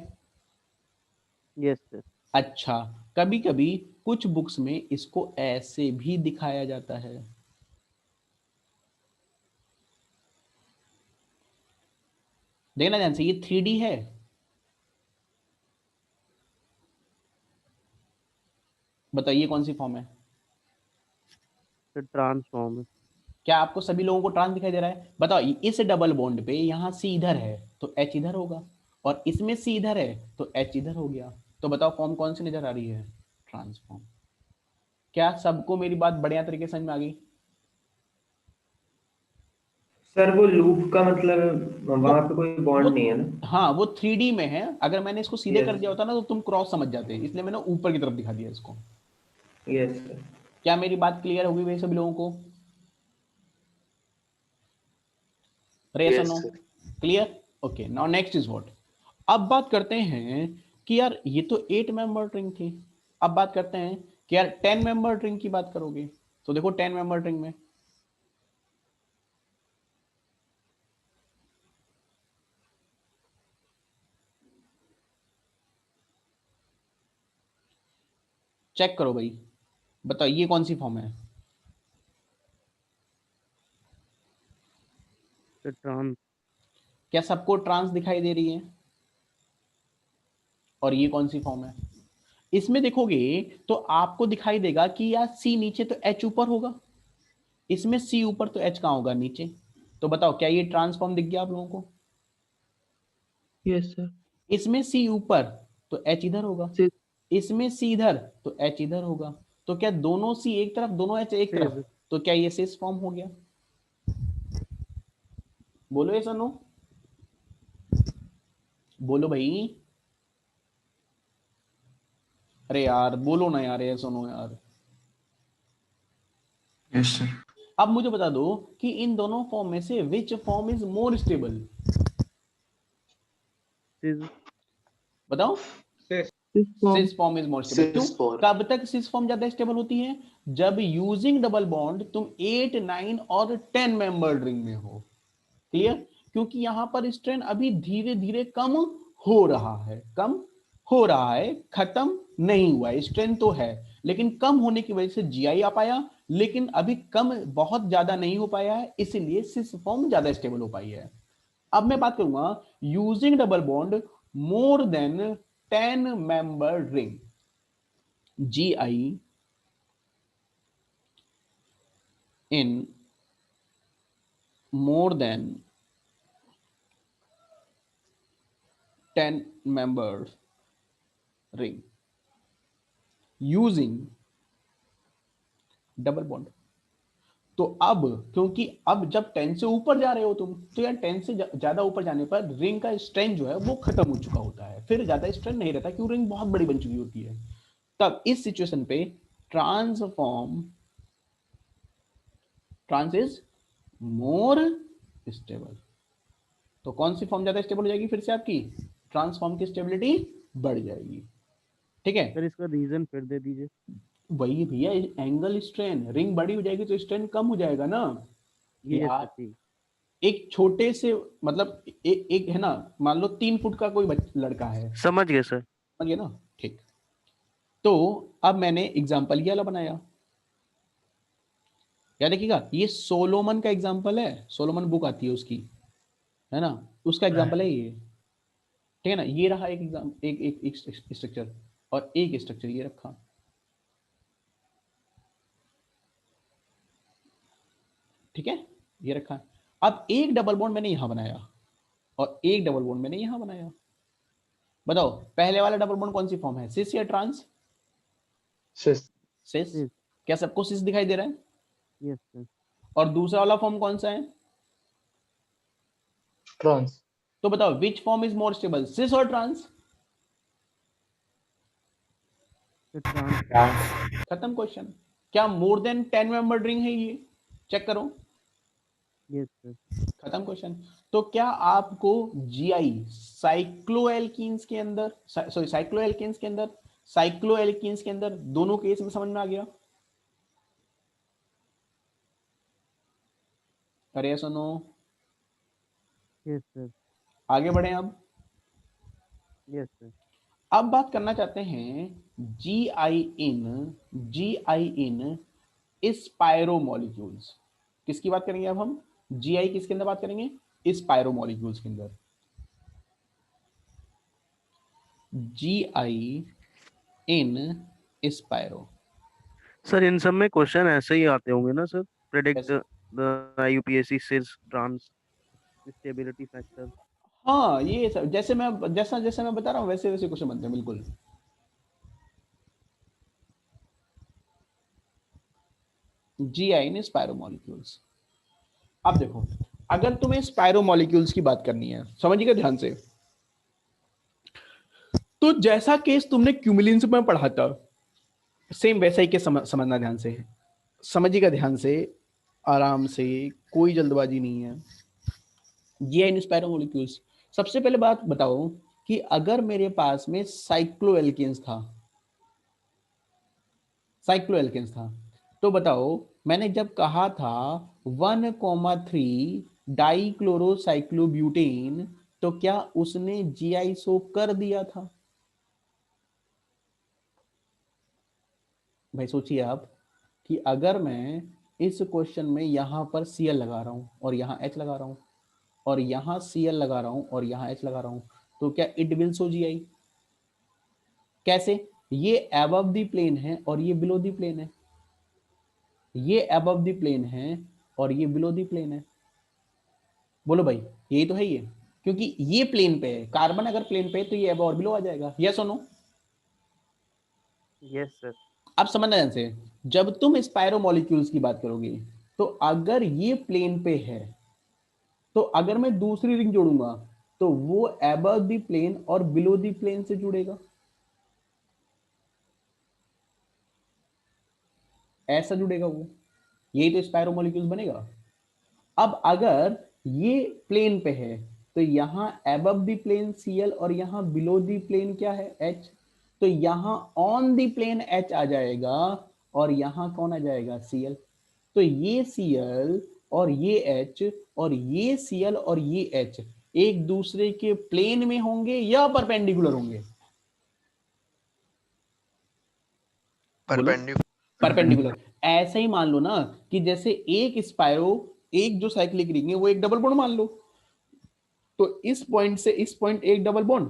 Yes sir. अच्छा, कभी कभी कुछ बुक्स में इसको ऐसे भी दिखाया जाता है। देखना ध्यान से, ये 3D है। बताइए कौन सी फॉर्म है? सर ट्रांसफॉर्म है। क्या आपको सभी लोगों को ट्रांस दिखाई दे रहा है? बताओ, इस डबल बॉन्ड पे यहां सी इधर है तो एच इधर होगा, और इसमें सी इधर है तो एच इधर हो गया। तो बताओ फॉर्म कौन सी नजर आ रही है? ट्रांसफॉर्म। क्या सबको मेरी बात बढ़िया तरीके से समझ में आ गई? सर वो लूप का मतलब वो वहां पे कोई वो बॉन्ड नहीं है ना? हाँ, वो 3D में है। अगर मैंने इसको सीधे कर यस दिया होता ना तो तुम क्रॉस समझ जाते, इसलिए मैंने ऊपर की तरफ दिखा दिया इसको। Yes sir. क्या मेरी बात क्लियर होगी भाई सभी लोगों को? Yes no? Sir. Clear? Okay, now next is what. अब बात करते हैं कि यार ये तो 8 मेंबर रिंग थी। अब बात करते हैं कि यार 10 मेंबर रिंग की बात करोगे तो देखो 10 मेंबर रिंग में चेक करो भाई, बताओ ये कौन सी फॉर्म है? Sir trans. क्या सबको ट्रांस दिखाई दे रही है? और ये कौन सी फॉर्म है? इसमें देखोगे तो आपको दिखाई देगा कि यार सी नीचे तो एच ऊपर होगा, इसमें सी ऊपर तो एच कहां होगा? नीचे। तो बताओ क्या ये ट्रांसफॉर्म दिख गया आप लोगों को? Yes sir. इसमें सी ऊपर तो एच इधर होगा, सिस इसमें सी इधर तो एच इधर होगा। तो क्या दोनों सी एक तरफ, दोनों एच एक सिस। तरफ, तो क्या ये सिस फॉर्म हो गया? बोलो ऐसा नो, बोलो भाई। अरे यार बोलो ना यार, ये सुनो यार। Yes sir. अब मुझे बता दो कि इन दोनों फॉर्म में से which form is more stable? Cis. बताओ। Form. Cis form is more stable. क्यों? Cis form. कब तक सिस फॉर्म ज्यादा स्टेबल होती है? जब यूजिंग डबल बॉन्ड तुम 8, 9 और 10 मेंबर्ड रिंग में हो। क्लियर? क्योंकि यहां पर स्ट्रेन अभी धीरे धीरे कम हो रहा है, कम हो रहा है, खत्म नहीं हुआ है। स्ट्रेन तो है लेकिन कम होने की वजह से जीआई आ पाया, लेकिन अभी कम बहुत ज्यादा नहीं हो पाया है, इसीलिए सिस फॉर्म ज्यादा स्टेबल हो पाई है। अब मैं बात करूंगा using double bond more than 10 member ring, GI in more than 10 member ring using double bond. तो अब क्योंकि अब जब 10 से ऊपर जा रहे हो तुम, तो यार 10 से ज्यादा ऊपर जाने पर रिंग का स्ट्रेन जो है वो खत्म हो चुका होता है, फिर ज्यादा स्ट्रेन नहीं रहता क्योंकि रिंग बहुत बड़ी बन चुकी होती है। तब इस सिचुएशन पे trans form, trans is more stable. तो कौन सी फॉर्म ज्यादा स्टेबल हो जाएगी? फिर से आपकी ट्रांसफॉर्म की स्टेबिलिटी बढ़ जाएगी। ठीक है? सर इसका रीजन फिर दे दीजिए। वही भैया, एंगल स्ट्रेन, रिंग बड़ी हो जाएगी तो स्ट्रेन कम हो जाएगा ना ये सर यार। ठीक। एक छोटे से मतलब एक है ना, मान लो 3 फुट का कोई लड़का है, समझ गए सर। समझ गए ना? ठीक। तो अब मैंने एग्जाम्पल ये वाला बनाया, क्या देखिएगा, ये सोलोमन का एग्जाम्पल है, सोलोमन बुक आती है उसकी, है ना, उसका एग्जाम्पल है ये। ठीक है ना, ये रहा एक एग्जाम, एक स्ट्रक्चर, और एक स्ट्रक्चर ये रखा। ठीक है, ये रखा। अब एक डबल बॉन्ड मैंने यहां बनाया और एक डबल बॉन्ड मैंने यहां बनाया। बताओ पहले वाला डबल बॉन्ड कौन सी फॉर्म है, सिस या ट्रांस? Cis. सिस। Cis. क्या सबको सिस दिखाई दे रहा है? Yes, sir. और दूसरा वाला फॉर्म कौन सा है? Trans. तो बताओ which form is more stable, cis और ट्रांस? Sir, trans. खत्म क्वेश्चन। क्या मोर देन 10 मेंबर रिंग है ये? चेक करो। Yes, sir. खत्म क्वेश्चन। तो क्या आपको जीआई साइक्लोएल्कीन्स के अंदर, सॉरी साइक्लोएल्केन्स के अंदर, साइक्लोएल्कीन्स के अंदर दोनों केस में समझ में आ गया? अरे सुनो, Yes, sir. आगे बढ़े अब। Yes, sir. अब बात करना चाहते हैं जी आई इन स्पायरोमोलिक्यूल्स। किसकी बात करेंगे अब हम? जीआई किसके अंदर बात करेंगे? स्पायरोमोलिक्यूल्स के अंदर। जीआई इन स्पायरो। सर इन सब में क्वेश्चन ऐसे ही आते होंगे ना सर, प्रेडिक्ट कैसे? The UPSC cis trans stability factor. हाँ ये सब जैसे मैं जैसा जैसे मैं बता रहा हूँ वैसे वैसे क्वेश्चन बनते हैं बिल्कुल। जीआई इन स्पायरोमोलिक्यूल्स। अब देखो, अगर तुम्हें स्पायरोमोलिक्यूल्स की बात करनी है, समझिएगा ध्यान से, तो जैसा केस तुमने क्यूमिलिन्स में पढ़ा था सेम वैसा ही केस समझना ध्यान से, समझिएगा ध्यान से, आराम से, कोई जल्दबाजी नहीं है। जीआई इन स्पायरोमोलिक्यूल्स। सबसे पहले बात बताओ कि अगर मेरे पास में साइक्लोएल्केन्स था, साइक्लोएल्केन्स था, तो बताओ मैंने जब कहा था 1,3 डाइक्लोरोसाइक्लोब्यूटेन, तो क्या उसने जीआई शो कर दिया था? भाई सोचिए आप कि अगर मैं इस क्वेश्चन में यहां पर Cl लगा रहा हूं और यहां H लगा रहा हूं और यहां Cl लगा रहा हूं और यहां H लगा रहा हूं, तो क्या इट विल शो जीआई? कैसे? ये अबव द प्लेन है और ये बिलो द प्लेन है, ये अबव द प्लेन है और ये बिलो द प्लेन है। बोलो भाई, यही तो है ये, क्योंकि ये प्लेन पे है, कार्बन अगर प्लेन पे है तो ये अब और बिलो आ जाएगा। यस और नो? Yes sir. अब समझना ध्यान से, जब तुम स्पायरोमोलिक्यूल्स की बात करोगे तो अगर ये प्लेन पे है तो अगर मैं दूसरी रिंग जोड़ूंगा तो वो अबव द प्लेन और बिलो द प्लेन से जुड़ेगा, ऐसा जुड़ेगा वो, यही तो स्पायरोमोलिक्यूल्स बनेगा। अब अगर ये प्लेन पे है तो यहां अबव द प्लेन Cl और यहां बिलो द प्लेन क्या है, H, तो यहां ऑन द प्लेन H आ जाएगा और यहां कौन आ जाएगा, Cl। तो ये Cl और ये H और ये Cl और ये H एक दूसरे के प्लेन में होंगे या परपेंडिकुलर होंगे? बोलो। परपेंडिकुलर। ऐसे ही मान लो ना कि जैसे एक स्पायरो, एक जो साइक्लिक रिंग है वो एक डबल बॉन्ड मान लो, तो इस पॉइंट से इस पॉइंट एक डबल बॉन्ड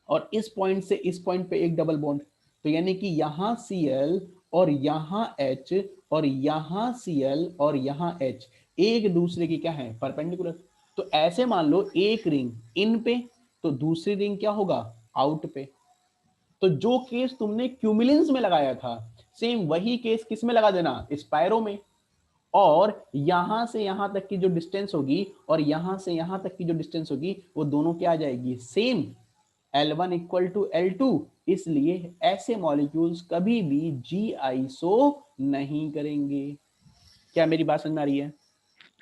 और इस पॉइंट से इस पॉइंट पे एक डबल बॉन्ड, तो यानी कि यहां Cl और यहां H और यहां Cl और यहां H एक दूसरे की क्या है, परपेंडिकुलर। तो ऐसे मान लो एक रिंग इन पे तो दूसरी रिंग क्या होगा, आउट पे। तो जो केस तुमने क्यूमिलेंस में लगाया था सेम वही केस किस में लगा देना, स्पायरो में। और यहां से यहां तक की जो डिस्टेंस होगी और यहां से यहां तक की जो डिस्टेंस होगी वो दोनों क्या आ जाएगी, same, L1 equal to L2। इसलिए ऐसे मॉलिक्यूल्स कभी भी जी आइसो नहीं करेंगे। क्या मेरी बात समझ में आ रही है?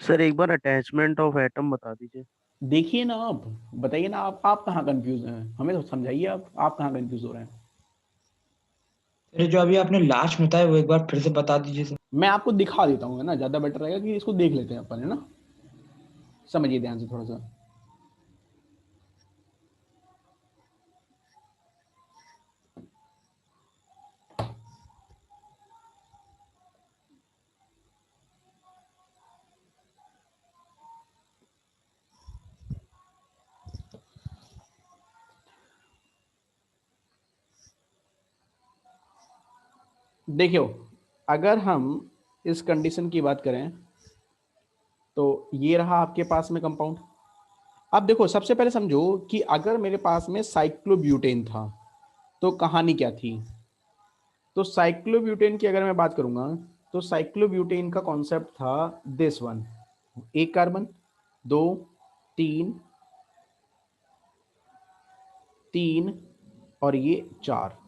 सर एक बार अटैचमेंट ऑफ एटम बता दीजिए। देखिए ना, आप बताइए ना, आप कहाँ कंफ्यूज हैं, हमें तो समझाइए, आप कहाँ कंफ्यूज हो रहे हैं? अरे जो अभी आपने लास्ट में बताया वो एक बार फिर से बता दीजिए सर। मैं आपको दिखा देता हूँ, है ना, ज्यादा बेटर रहेगा कि इसको देख लेते हैं अपन, है ना। समझिए ध्यान से थोड़ा सा। देखियो, अगर हम इस कंडीशन की बात करें तो ये रहा आपके पास में कंपाउंड। अब देखो, सबसे पहले समझो कि अगर मेरे पास में साइक्लोब्यूटेन था तो कहानी क्या थी। तो साइक्लोब्यूटेन की अगर मैं बात करूंगा तो साइक्लोब्यूटेन का कॉन्सेप्ट था दिस वन, एक कार्बन, दो, तीन, तीन और ये चार,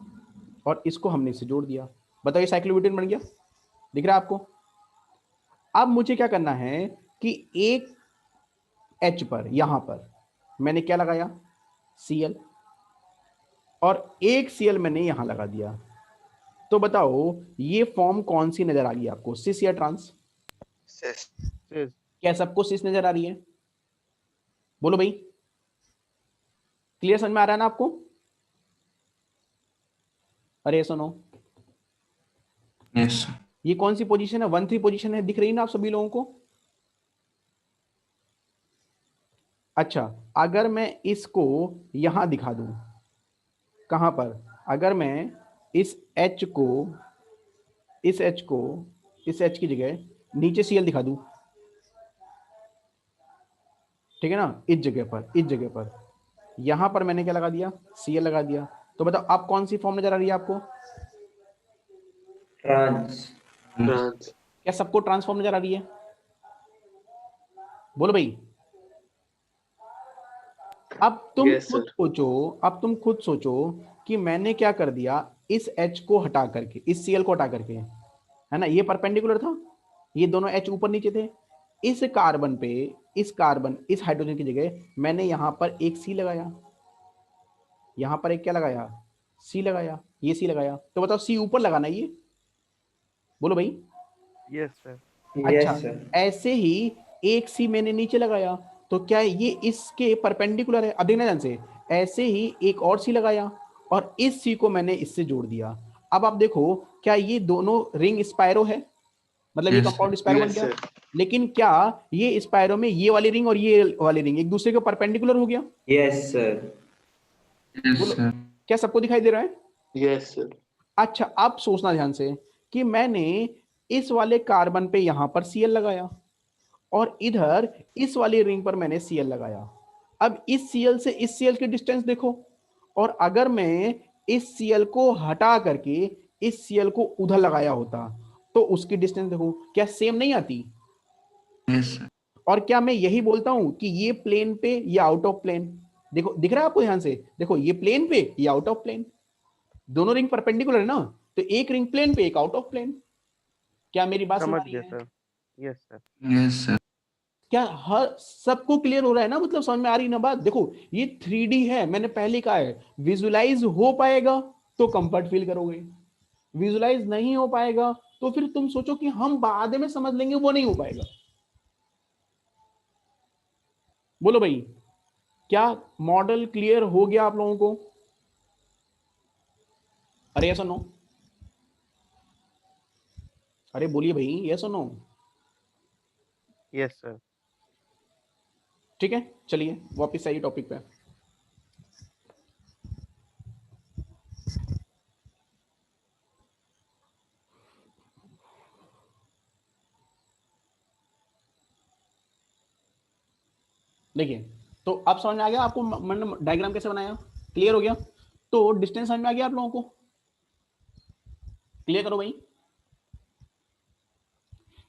और इसको हमने इससे जोड़ दिया। बताइए साइक्लोब्यूटेन बन गया, दिख रहा है आपको। अब मुझे क्या करना है कि एक H पर यहां पर मैंने क्या लगाया, Cl, और एक Cl मैंने यहां लगा दिया। तो बताओ ये फॉर्म कौन सी नजर आ रही है आपको, सिस या ट्रांस? Cis. Cis. क्या सबको सिस नजर आ रही है? बोलो भाई, क्लियर समझ में आ रहा है ना आपको? अरे सुनो, Yes. ये कौन सी पोजीशन है, 1-3 पोजीशन है, दिख रही है ना आप सभी लोगों को? अच्छा, अगर मैं इसको यहां दिखा दूं, कहां पर, अगर मैं इस H को, इस H को, इस H की जगह नीचे Cl दिखा दूं, ठीक है ना, इस जगह पर, इस जगह पर, यहां पर मैंने क्या लगा दिया, Cl लगा दिया। तो बताओ अब कौन सी फॉर्म नजर आ रही है आपको? ट्रांस। Trans. क्या सबको ट्रांसफॉर्म नजर आ रही है? बोलो भाई। अब तुम Yes, खुद sir. सोचो, अब तुम खुद सोचो कि मैंने क्या कर दिया, इस H को हटा करके, इस Cl को हटा करके, है ना, ये परपेंडिकुलर था, ये दोनों H ऊपर नीचे थे, इस कार्बन पे, इस कार्बन, इस हाइड्रोजन की जगह मैंने यहां पर एक C लगाया, यहां पर एक क्या लगाया, C लगाया, ये C लगाया। तो बताओ C ऊपर लगाना है ये, बोलो भाई। Yes, sir. अच्छा, यस सर। ऐसे ही एक सी मैंने नीचे लगाया, तो क्या ये इसके परपेंडिकुलर है? अब देखना ध्यान से, ऐसे ही एक और सी लगाया और इस सी को मैंने इससे जोड़ दिया। अब आप देखो, क्या ये दोनों रिंग स्पायरो है, मतलब ये Yes. कंपाउंड स्पायरो बन Yes, गया। sir. लेकिन क्या ये स्पायरो में ये वाली रिंग और ये वाली रिंग एक दूसरे के परपेंडिकुलर हो गया? Yes sir. Yes, बोलो, sir. क्या सबको दिखाई दे रहा है? Yes, sir. अच्छा, अब सोचना ध्यान से कि मैंने इस वाले कार्बन पे यहां पर Cl लगाया और इधर इस वाली रिंग पर मैंने Cl लगाया। अब इस Cl से इस Cl की डिस्टेंस देखो, और अगर मैं इस Cl को हटा करके इस Cl को उधर लगाया होता तो उसकी डिस्टेंस देखो, क्या सेम नहीं आती? Yes, sir. और क्या मैं यही बोलता हूं कि ये प्लेन पे, ये आउट ऑफ प्लेन? देखो, दिख रहा है आपको ध्यान से, देखो ये प्लेन पे, ये आउट ऑफ प्लेन, दोनों रिंग परपेंडिकुलर है ना, तो एक रिंग प्लेन पे, एक आउट ऑफ प्लेन। क्या मेरी बात समझ आ समझ रही गया है? Sir. Yes, sir. Yes, sir. क्या हर सबको क्लियर हो रहा है ना, मतलब समझ में आ रही ना बात? देखो ये 3D है, मैंने पहले कहा है, विजुलाइज हो पाएगा तो कंफर्ट फील करोगे, विजुलाइज नहीं हो पाएगा तो फिर तुम सोचो कि हम बाद में समझ लेंगे, वो नहीं हो पाएगा। बोलो भाई, क्या मॉडल क्लियर हो गया आप लोगों को? अरे यस और नो, अरे बोलिए भाई, यस और नो। Yes, sir. ठीक है, चलिए वापस आइए टॉपिक पे। देखिए, तो अब समझ में आ गया आपको, मैंने डायग्राम कैसे बनाया, क्लियर हो गया? तो डिस्टेंस समझ में आ गया आप लोगों को? क्लियर करो भाई।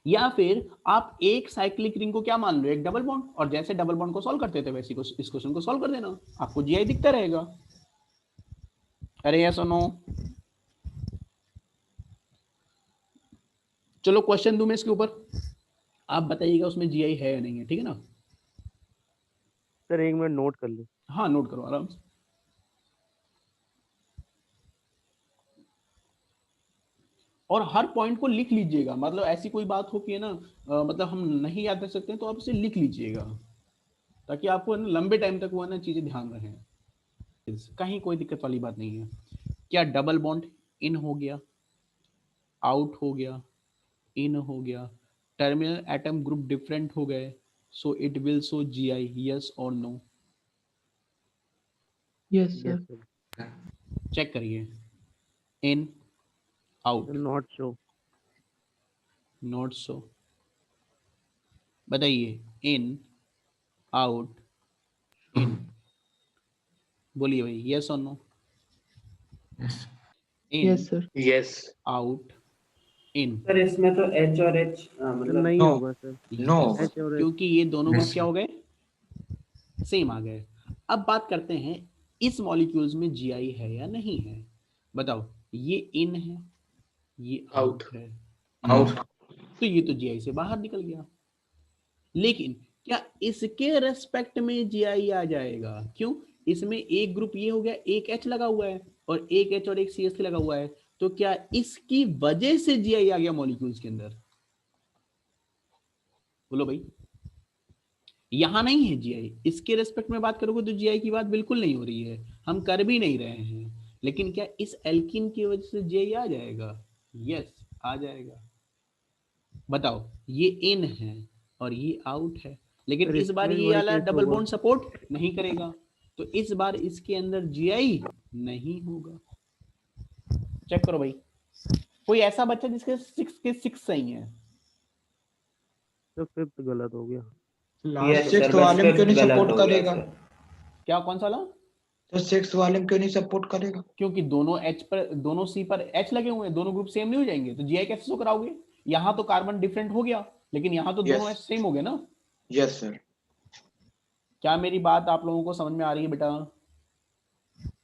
या फिर आप एक साइक्लिक रिंग को क्या मान लो, एक डबल बॉन्ड, और जैसे डबल बॉन्ड को सॉल्व करते थे वैसे इस क्वेश्चन को सॉल्व कर देना, आपको जीआई दिखता रहेगा। अरे यस और नो? चलो क्वेश्चन दूं मैं इसके ऊपर, आप बताइएगा उसमें जीआई है या नहीं है, ठीक है ना? सर एक मिनट नोट कर लो. हाँ, नोट करो आराम से। और हर पॉइंट को लिख लीजिएगा, मतलब ऐसी कोई बात हो कि है ना, मतलब हम नहीं याद रख सकते हैं तो आप इसे लिख लीजिएगा, ताकि आपको है ना लंबे टाइम तक वो है ना चीजें ध्यान रहें, कहीं कोई दिक्कत वाली बात नहीं है। क्या डबल बॉन्ड इन हो गया, आउट हो गया, इन हो गया, टर्मिनल एटम ग्रुप डिफरेंट हो गए, so it will show GI, yes और no? Yes, Yes, sir. sir. Check करिए, in, out, not show, not so. बताइए, इन, आउट, इन, बोलिए भाई, यस और no? Yes. In, yes sir. Yes. Out, in. Sir इसमें तो H और H मतलब नहीं No. होगा सर, No. एच और क्योंकि ये दोनों ग्रुप Yes. क्या हो गए, सेम आ गए। अब बात करते हैं इस मॉलिक्यूल्स में जीआई है या नहीं है। बताओ, ये इन है, ये आउट Out. है, Out. तो ये तो जीआई से बाहर निकल गया। लेकिन क्या इसके रेस्पेक्ट में जीआई आ जाएगा? क्यों? इसमें एक ग्रुप ये हो गया, एक एच लगा हुआ है और एक एच और एक सीएस लगा हुआ है, तो क्या इसकी वजह से जीआई आ गया मॉलिक्यूल्स के अंदर? बोलो भाई। यहां नहीं है जीआई, इसके रेस्पेक्ट में बात करोगे तो जीआई की बात बिल्कुल नहीं हो रही है, हम कर भी नहीं रहे हैं। लेकिन क्या इस एल्किन की वजह से जीआई आ जाएगा? यस, आ जाएगा। बताओ, ये इन है और ये आउट है, लेकिन सर इस बार इसमें ये वही वाला केस डबल होगा। बॉन्ड सपोर्ट नहीं करेगा, तो इस बार इसके अंदर जीआई नहीं होगा। चेक करो भाई, कोई ऐसा बच्चा जिसके 6 के 6 सही है? तो फिफ्थ गलत हो गया। लास्ट यस सिक्स सर, बस वाले में क्यों फिफ्थ नहीं गलत सपोर्ट हो गया करेगा? सर। क्या, कौन सा वाला? तो सिक्स वाले में क्यों नहीं सपोर्ट करेगा? क्योंकि दोनों एच पर, दोनों सी पर एच लगे हुए हैं, दोनों ग्रुप सेम नहीं हो जाएंगे, तो जीआई कैसे शो कराओगे? यहाँ तो कार्बन डिफरेंट हो गया, लेकिन यहाँ तो दोनों एच यस। सेम हो गए ना। Yes sir. क्या मेरी बात आप लोगों को समझ में आ रही है बेटा?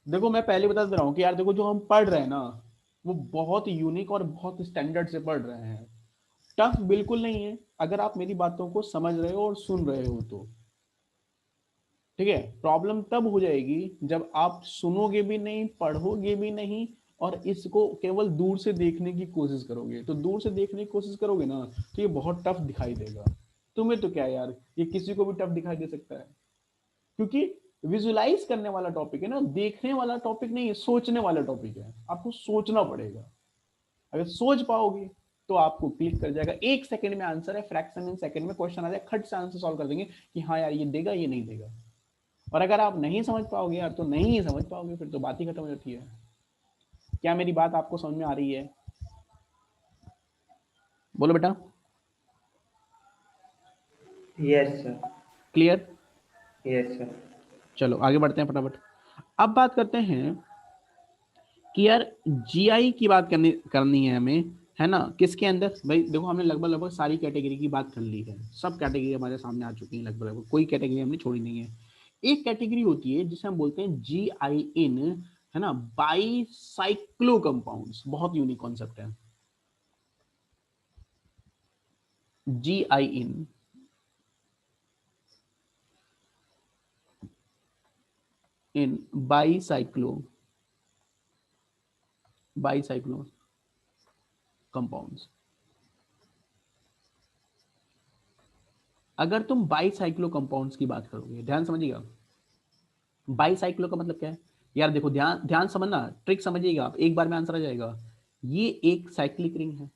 देखो, मैं पहले बता दे रहा हूँ कि यार देखो, जो हम पढ़ रहे हैं ना, वो बहुत यूनिक और बहुत स्टैंडर्ड से पढ़ रहे हैं। टफ बिल्कुल नहीं है, अगर आप मेरी बातों को समझ रहे हो और सुन रहे हो तो। ठीक है, प्रॉब्लम तब हो जाएगी जब आप सुनोगे भी नहीं, पढ़ोगे भी नहीं, और इसको केवल दूर से देखने की कोशिश करोगे। तो दूर से देखने की कोशिश करोगे ना, तो ये बहुत टफ दिखाई देगा। तुम्हें तो क्या यार, ये किसी को भी टफ दिखाई दे सकता है, क्योंकि विजुलाइज करने वाला टॉपिक है ना, देखने वाला टॉपिक नहीं है, सोचने वाला टॉपिक है। आपको सोचना पड़ेगा, अगर सोच पाओगे तो आपको क्लिक कर जाएगा। 1 सेकंड में आंसर है, फ्रैक्शन इन सेकंड में क्वेश्चन आ जाए, खट से आंसर सॉल्व कर देंगे कि हाँ यार ये देगा, ये नहीं देगा। और अगर आप नहीं समझ पाओगे यार, तो नहीं समझ पाओगे, फिर तो बात ही खत्म हो जाती है। क्या मेरी बात आपको समझ में आ रही है? बोलो बेटा। Yes sir. Clear? Yes sir. चलो आगे बढ़ते हैं फटाफट। अब बात करते हैं कि यार जीआई की बात करनी है हमें, है ना? किसके अंदर भाई? देखो, हमने लगभग सारी कैटेगरी की बात कर ली है, सब कैटेगरी हमारे सामने आ चुकी है लगभग, कोई कैटेगरी हमने छोड़ी नहीं है। एक कैटेगरी होती है जिसे हम बोलते हैं जीआई इन, है ना, बाईसाइक्लो कंपाउंड्स। बहुत यूनिक कॉन्सेप्ट है जीआई इन बाईसाइक्लो कंपाउंड्स। अगर तुम बाईसाइक्लो कंपाउंड्स की बात करोगे, ध्यान समझिएगा, बाईसाइक्लो का मतलब क्या है यार? देखो, ध्यान ध्यान समझना, ट्रिक समझिएगा आप, एक बार में आंसर आ जाएगा। ये एक साइक्लिक रिंग है।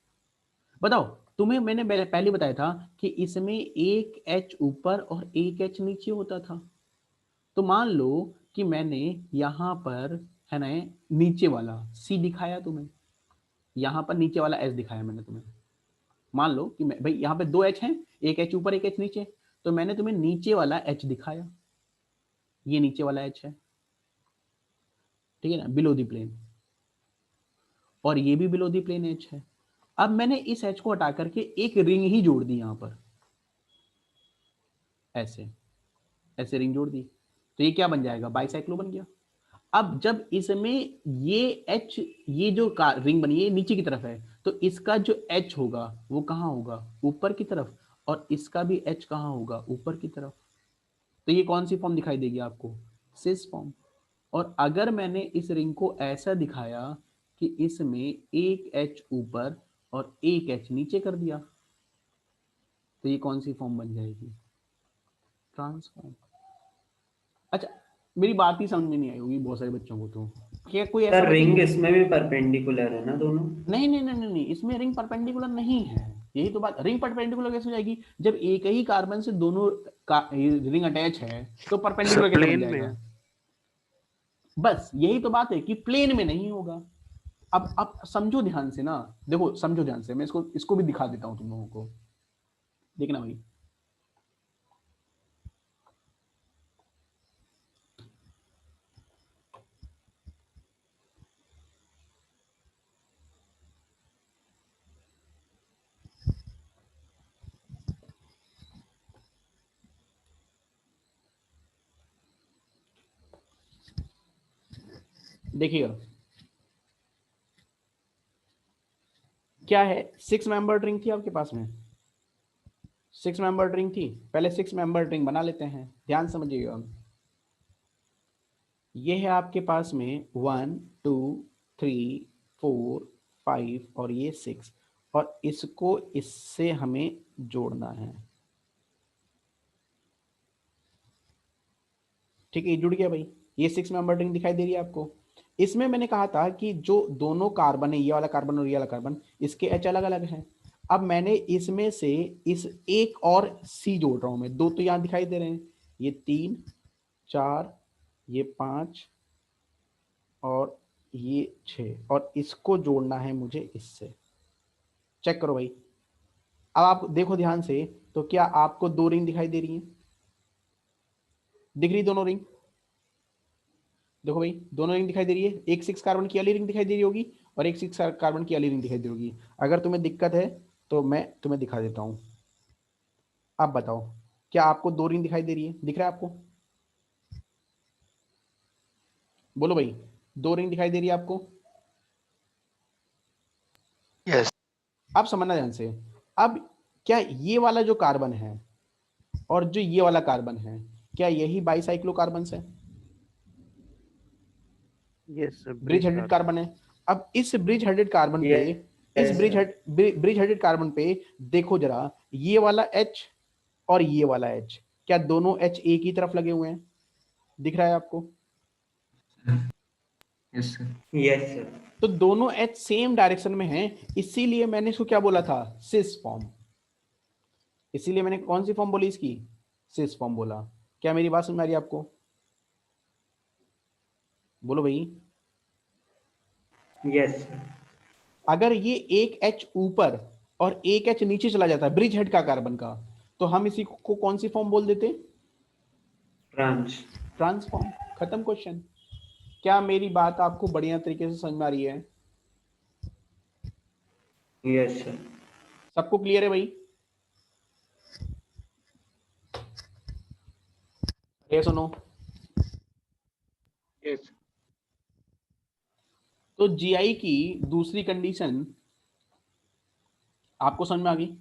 बताओ, तुम्हें मैंने पहले बताया था कि इसमें एक एच ऊपर और एक एच नीचे होता था। तो मान लो कि मैंने यहां पर, है ना, नीचे वाला सी दिखाया तुम्हें, यहां पर नीचे वाला एच दिखाया मैंने तुम्हें। मान लो कि भाई यहाँ पे 2 एच हैं, एक एच ऊपर एक एच नीचे, तो मैंने तुम्हें नीचे वाला एच दिखाया, ये नीचे वाला एच है, ठीक है ना, बिलो द प्लेन, और ये भी बिलो द प्लेन एच है। अब मैंने इस एच को हटा करके एक रिंग ही जोड़ दी यहां पर, ऐसे ऐसे रिंग जोड़ दी, तो ये क्या बन जाएगा? बाईसाइक्लो बन गया। अब जब इसमें ये एच, ये जो रिंग बनी है नीचे की तरफ है, तो इसका जो एच होगा वो कहाँ होगा? ऊपर की तरफ, और इसका भी एच कहाँ होगा? ऊपर की तरफ। तो ये कौन सी फॉर्म दिखाई देगी आपको? Cis form. और अगर मैंने इस रिंग को ऐसा दिखाया कि इसमें एक एच ऊपर और एक एच नीचे कर दिया, तो ये कौन सी फॉर्म बन जाएगी? ट्रांसफॉर्म। अच्छा, मेरी बात ही समझ में नहीं आई होगी बहुत सारे बच्चों को। तो क्या कोई ऐसा सर बच्चा रिंग इसमें भी परपेंडिकुलर है ना दोनों? नहीं नहीं नहीं नहीं नहीं, इसमें रिंग परपेंडिकुलर नहीं है। यही तो बात, रिंग परपेंडिकुलर कैसे हो जाएगी? जब एक ही कार्बन से दोनों का रिंग अटैच है, तो परपेंडिकुलर सर कैसे बन प्लेन में जाएगा? है। बस यही तो बात है कि प्लेन में नहीं होगा। अब समझो ध्यान से ना, देखो समझो ध्यान से, मैं इसको भी दिखा देता हूं तुम लोगों को, देखना भाई। देखिएगा क्या है, 6 मेंबर रिंग थी आपके पास में, 6 मेंबर रिंग थी। पहले 6 मेंबर रिंग बना लेते हैं, ध्यान समझिएगा। ये है आपके पास में 1 2 3 4 5 और ये 6, और इसको इससे हमें जोड़ना है। ठीक है, ये जुड़ गया भाई। ये 6 मेंबर रिंग दिखाई दे रही है आपको। इसमें मैंने कहा था कि जो दोनों कार्बन है, ये वाला कार्बन और ये वाला कार्बन, इसके एच अलग अलग हैं। अब मैंने इसमें से इस एक और सी जोड़ रहा हूं मैं, 2 तो यहां दिखाई दे रहे हैं, ये 3 4 ये 5 और ये 6, और इसको जोड़ना है मुझे इससे। चेक करो भाई, अब आप देखो ध्यान से, तो क्या आपको 2 रिंग दिखाई दे रही हैं? दिख रही दोनों रिंग? देखो भाई, दोनों रिंग दिखाई दे रही है। एक 6 कार्बन की वाली रिंग दिखाई दे रही होगी और एक 6 कार्बन की वाली रिंग दिखाई दे रही होगी। अगर तुम्हें दिक्कत है तो मैं तुम्हें दिखा देता हूं। आप बताओ, क्या आपको 2 रिंग दिखाई दे रही है? दिख रहा है आपको? बोलो भाई, 2 रिंग दिखाई दे रही है आपको? Yes. अब समझना ध्यान से। अब क्या ये वाला जो कार्बन है और जो ये वाला कार्बन है, क्या यही बाईसाइक्लोकार्बन्स है? Yes sir, bridge headed carbon है। अब इस ब्रिज हेडेड कार्बन पे, इस ब्रिज हेडेड कार्बन पे देखो जरा, ये वाला H और ये वाला H, क्या दोनों H एक ही तरफ लगे हुए हैं? दिख रहा है आपको? Yes, sir. Yes sir. तो दोनों H सेम डायरेक्शन में हैं, इसीलिए मैंने इसको क्या बोला था? Cis form. इसीलिए मैंने कौन सी फॉर्म बोली इसकी? सिस फॉर्म बोला। क्या मेरी बात समझ में आ रही है आपको? बोलो भाई। यस। अगर ये एक H ऊपर और एक H नीचे चला जाता है ब्रिज हेड का कार्बन का, तो हम इसी को कौन सी फॉर्म बोल देते? ट्रांस। ट्रांसफॉर्म। खत्म क्वेश्चन। क्या मेरी बात आपको बढ़िया तरीके से समझ में आ रही है? Yes sir. सबको क्लियर है भाई? ये सुनो, Yes. तो जीआई की दूसरी कंडीशन आपको समझ में आ गई।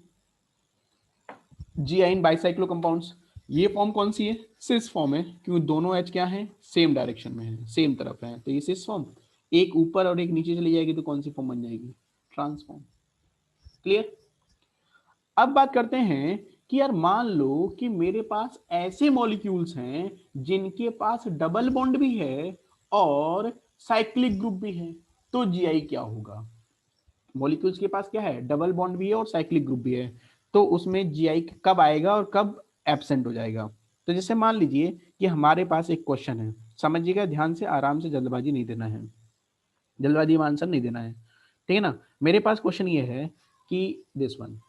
जीआई इन बाइसाइक्लो कंपाउंड्स, ये फॉर्म कौन सी है? सिस फॉर्म है, क्योंकि दोनों एच क्या है? सेम डायरेक्शन में है, सेम तरफ है, तो ये सिस फॉर्म। एक ऊपर और एक नीचे चली जाएगी तो कौन सी फॉर्म बन जाएगी? ट्रांसफॉर्म। क्लियर? अब बात करते हैं कि यार मान लो कि मेरे पास ऐसे मॉलिक्यूल्स हैं जिनके पास डबल बॉन्ड भी है और साइक्लिक ग्रुप भी है, तो जीआई क्या होगा? मॉलिक्यूल्स के पास क्या है? डबल बॉन्ड भी है और साइक्लिक ग्रुप भी है, तो उसमें जीआई कब आएगा और कब एब्सेंट हो जाएगा? तो जैसे मान लीजिए कि हमारे पास एक क्वेश्चन है, समझिएगा ध्यान से, आराम से, जल्दबाजी नहीं देना है, जल्दबाजी में आंसर नहीं देना है, ठीक है ना। मेरे पास क्वेश्चन ये है कि this one,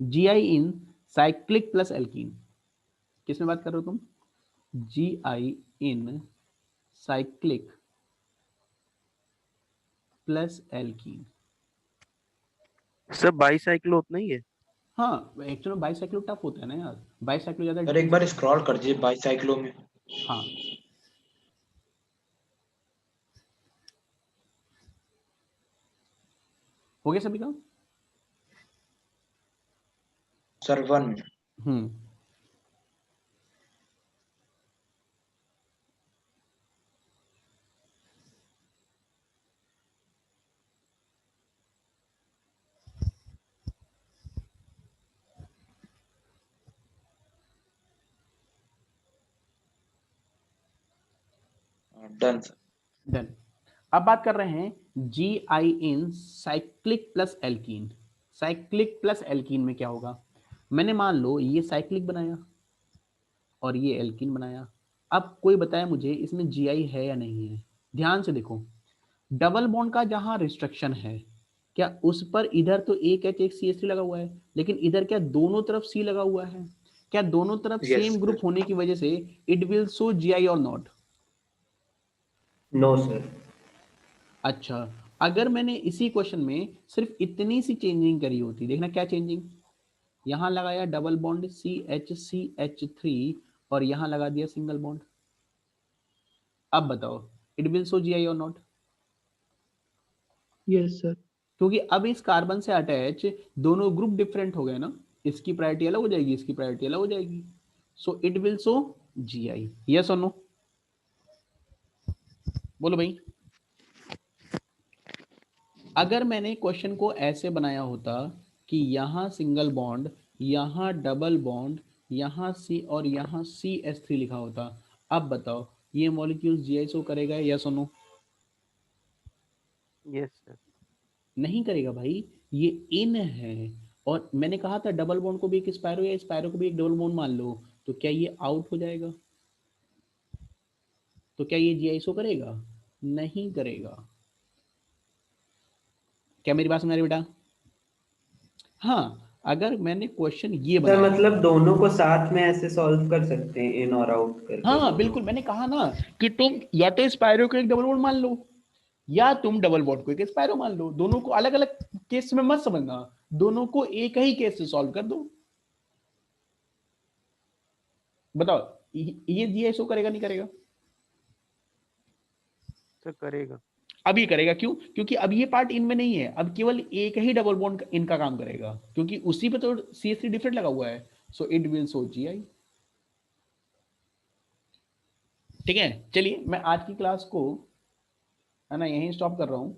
GI in cyclic plus alkene, किस में बात कर रहे हो तुम? जीआई इन cyclic plus alkene. Sir bicyclo उतना ही है। हाँ, एक्चुअली बाईसाइक्लो टफ होता है ना यार, बाईसाइक्लो ज्यादा सर एक बार स्क्रॉल कर दीजिए बाईसाइक्लो में। हाँ, हो गया सभी का? Sir 1। Hmm, done sir. Done. अब बात कर रहे हैं G I in cyclic plus alkene. Cyclic plus alkene में क्या होगा? मैंने मान लो ये साइक्लिक बनाया और ये एल्कीन बनाया। अब कोई बताए मुझे इसमें जीआई है या नहीं है? ध्यान से देखो, डबल बॉन्ड का जहां रिस्ट्रिक्शन है, क्या उस पर इधर तो एक एच एक CH3 लगा हुआ है, लेकिन इधर क्या दोनों तरफ C लगा हुआ है? क्या दोनों तरफ Yes, सेम ग्रुप sir. होने की वजह से इट विल शो GI और नॉट? No sir. अच्छा, अगर मैंने इसी क्वेश्चन में सिर्फ इतनी सी चेंजिंग करी होती, देखना क्या चेंजिंग, यहां लगाया डबल बॉन्ड CH3 और यहां लगा दिया सिंगल बॉन्ड, अब बताओ इट विल शो GI और नॉट? Yes sir. क्योंकि अब इस कार्बन से अटैच दोनों ग्रुप डिफरेंट हो गए ना, इसकी प्रायोरिटी अलग हो जाएगी, इसकी प्रायोरिटी अलग हो जाएगी, सो it will show GI। Yes और नो? बोलो भाई। अगर मैंने क्वेश्चन को ऐसे बनाया होता कि यहां सिंगल बॉन्ड, यहां डबल बॉन्ड, यहां C और यहां CH3 लिखा होता, अब बताओ ये मॉलिक्यूल GI शो करेगा? यस और नो? Yes sir. नहीं करेगा भाई, ये इन है। और मैंने कहा था डबल बॉन्ड को भी एक स्पायरो या स्पायरो को भी एक डबल बॉन्ड मान लो, तो क्या ये आउट हो जाएगा? तो क्या ये GI शो करेगा? नहीं करेगा। क्या मेरी बात समझ रही बेटा? हाँ, अगर मैंने क्वेश्चन ये सर बनाया, मतलब दोनों को साथ में ऐसे सॉल्व कर सकते हैं, इन और आउट करके हाँ दोनों। बिल्कुल, मैंने कहा ना कि तुम या तो स्पायरो को एक डबल बॉन्ड मान लो, या तुम डबल बॉन्ड को एक स्पायरो मान लो, दोनों को अलग अलग केस में मत समझना, दोनों को एक ही केस से सॉल्व कर दो। बताओ ये GI शो करेगा नहीं करेगा? सर करेगा। अब ये करेगा, क्यों? क्योंकि अब ये पार्ट इनमें नहीं है, अब केवल एक ही डबल बॉन्ड इनका काम करेगा, क्योंकि उसी पे तो CH3 डिफरेंट लगा हुआ है, सो इट विल शो GI। ठीक है, चलिए मैं आज की क्लास को है ना यहीं स्टॉप कर रहा हूं।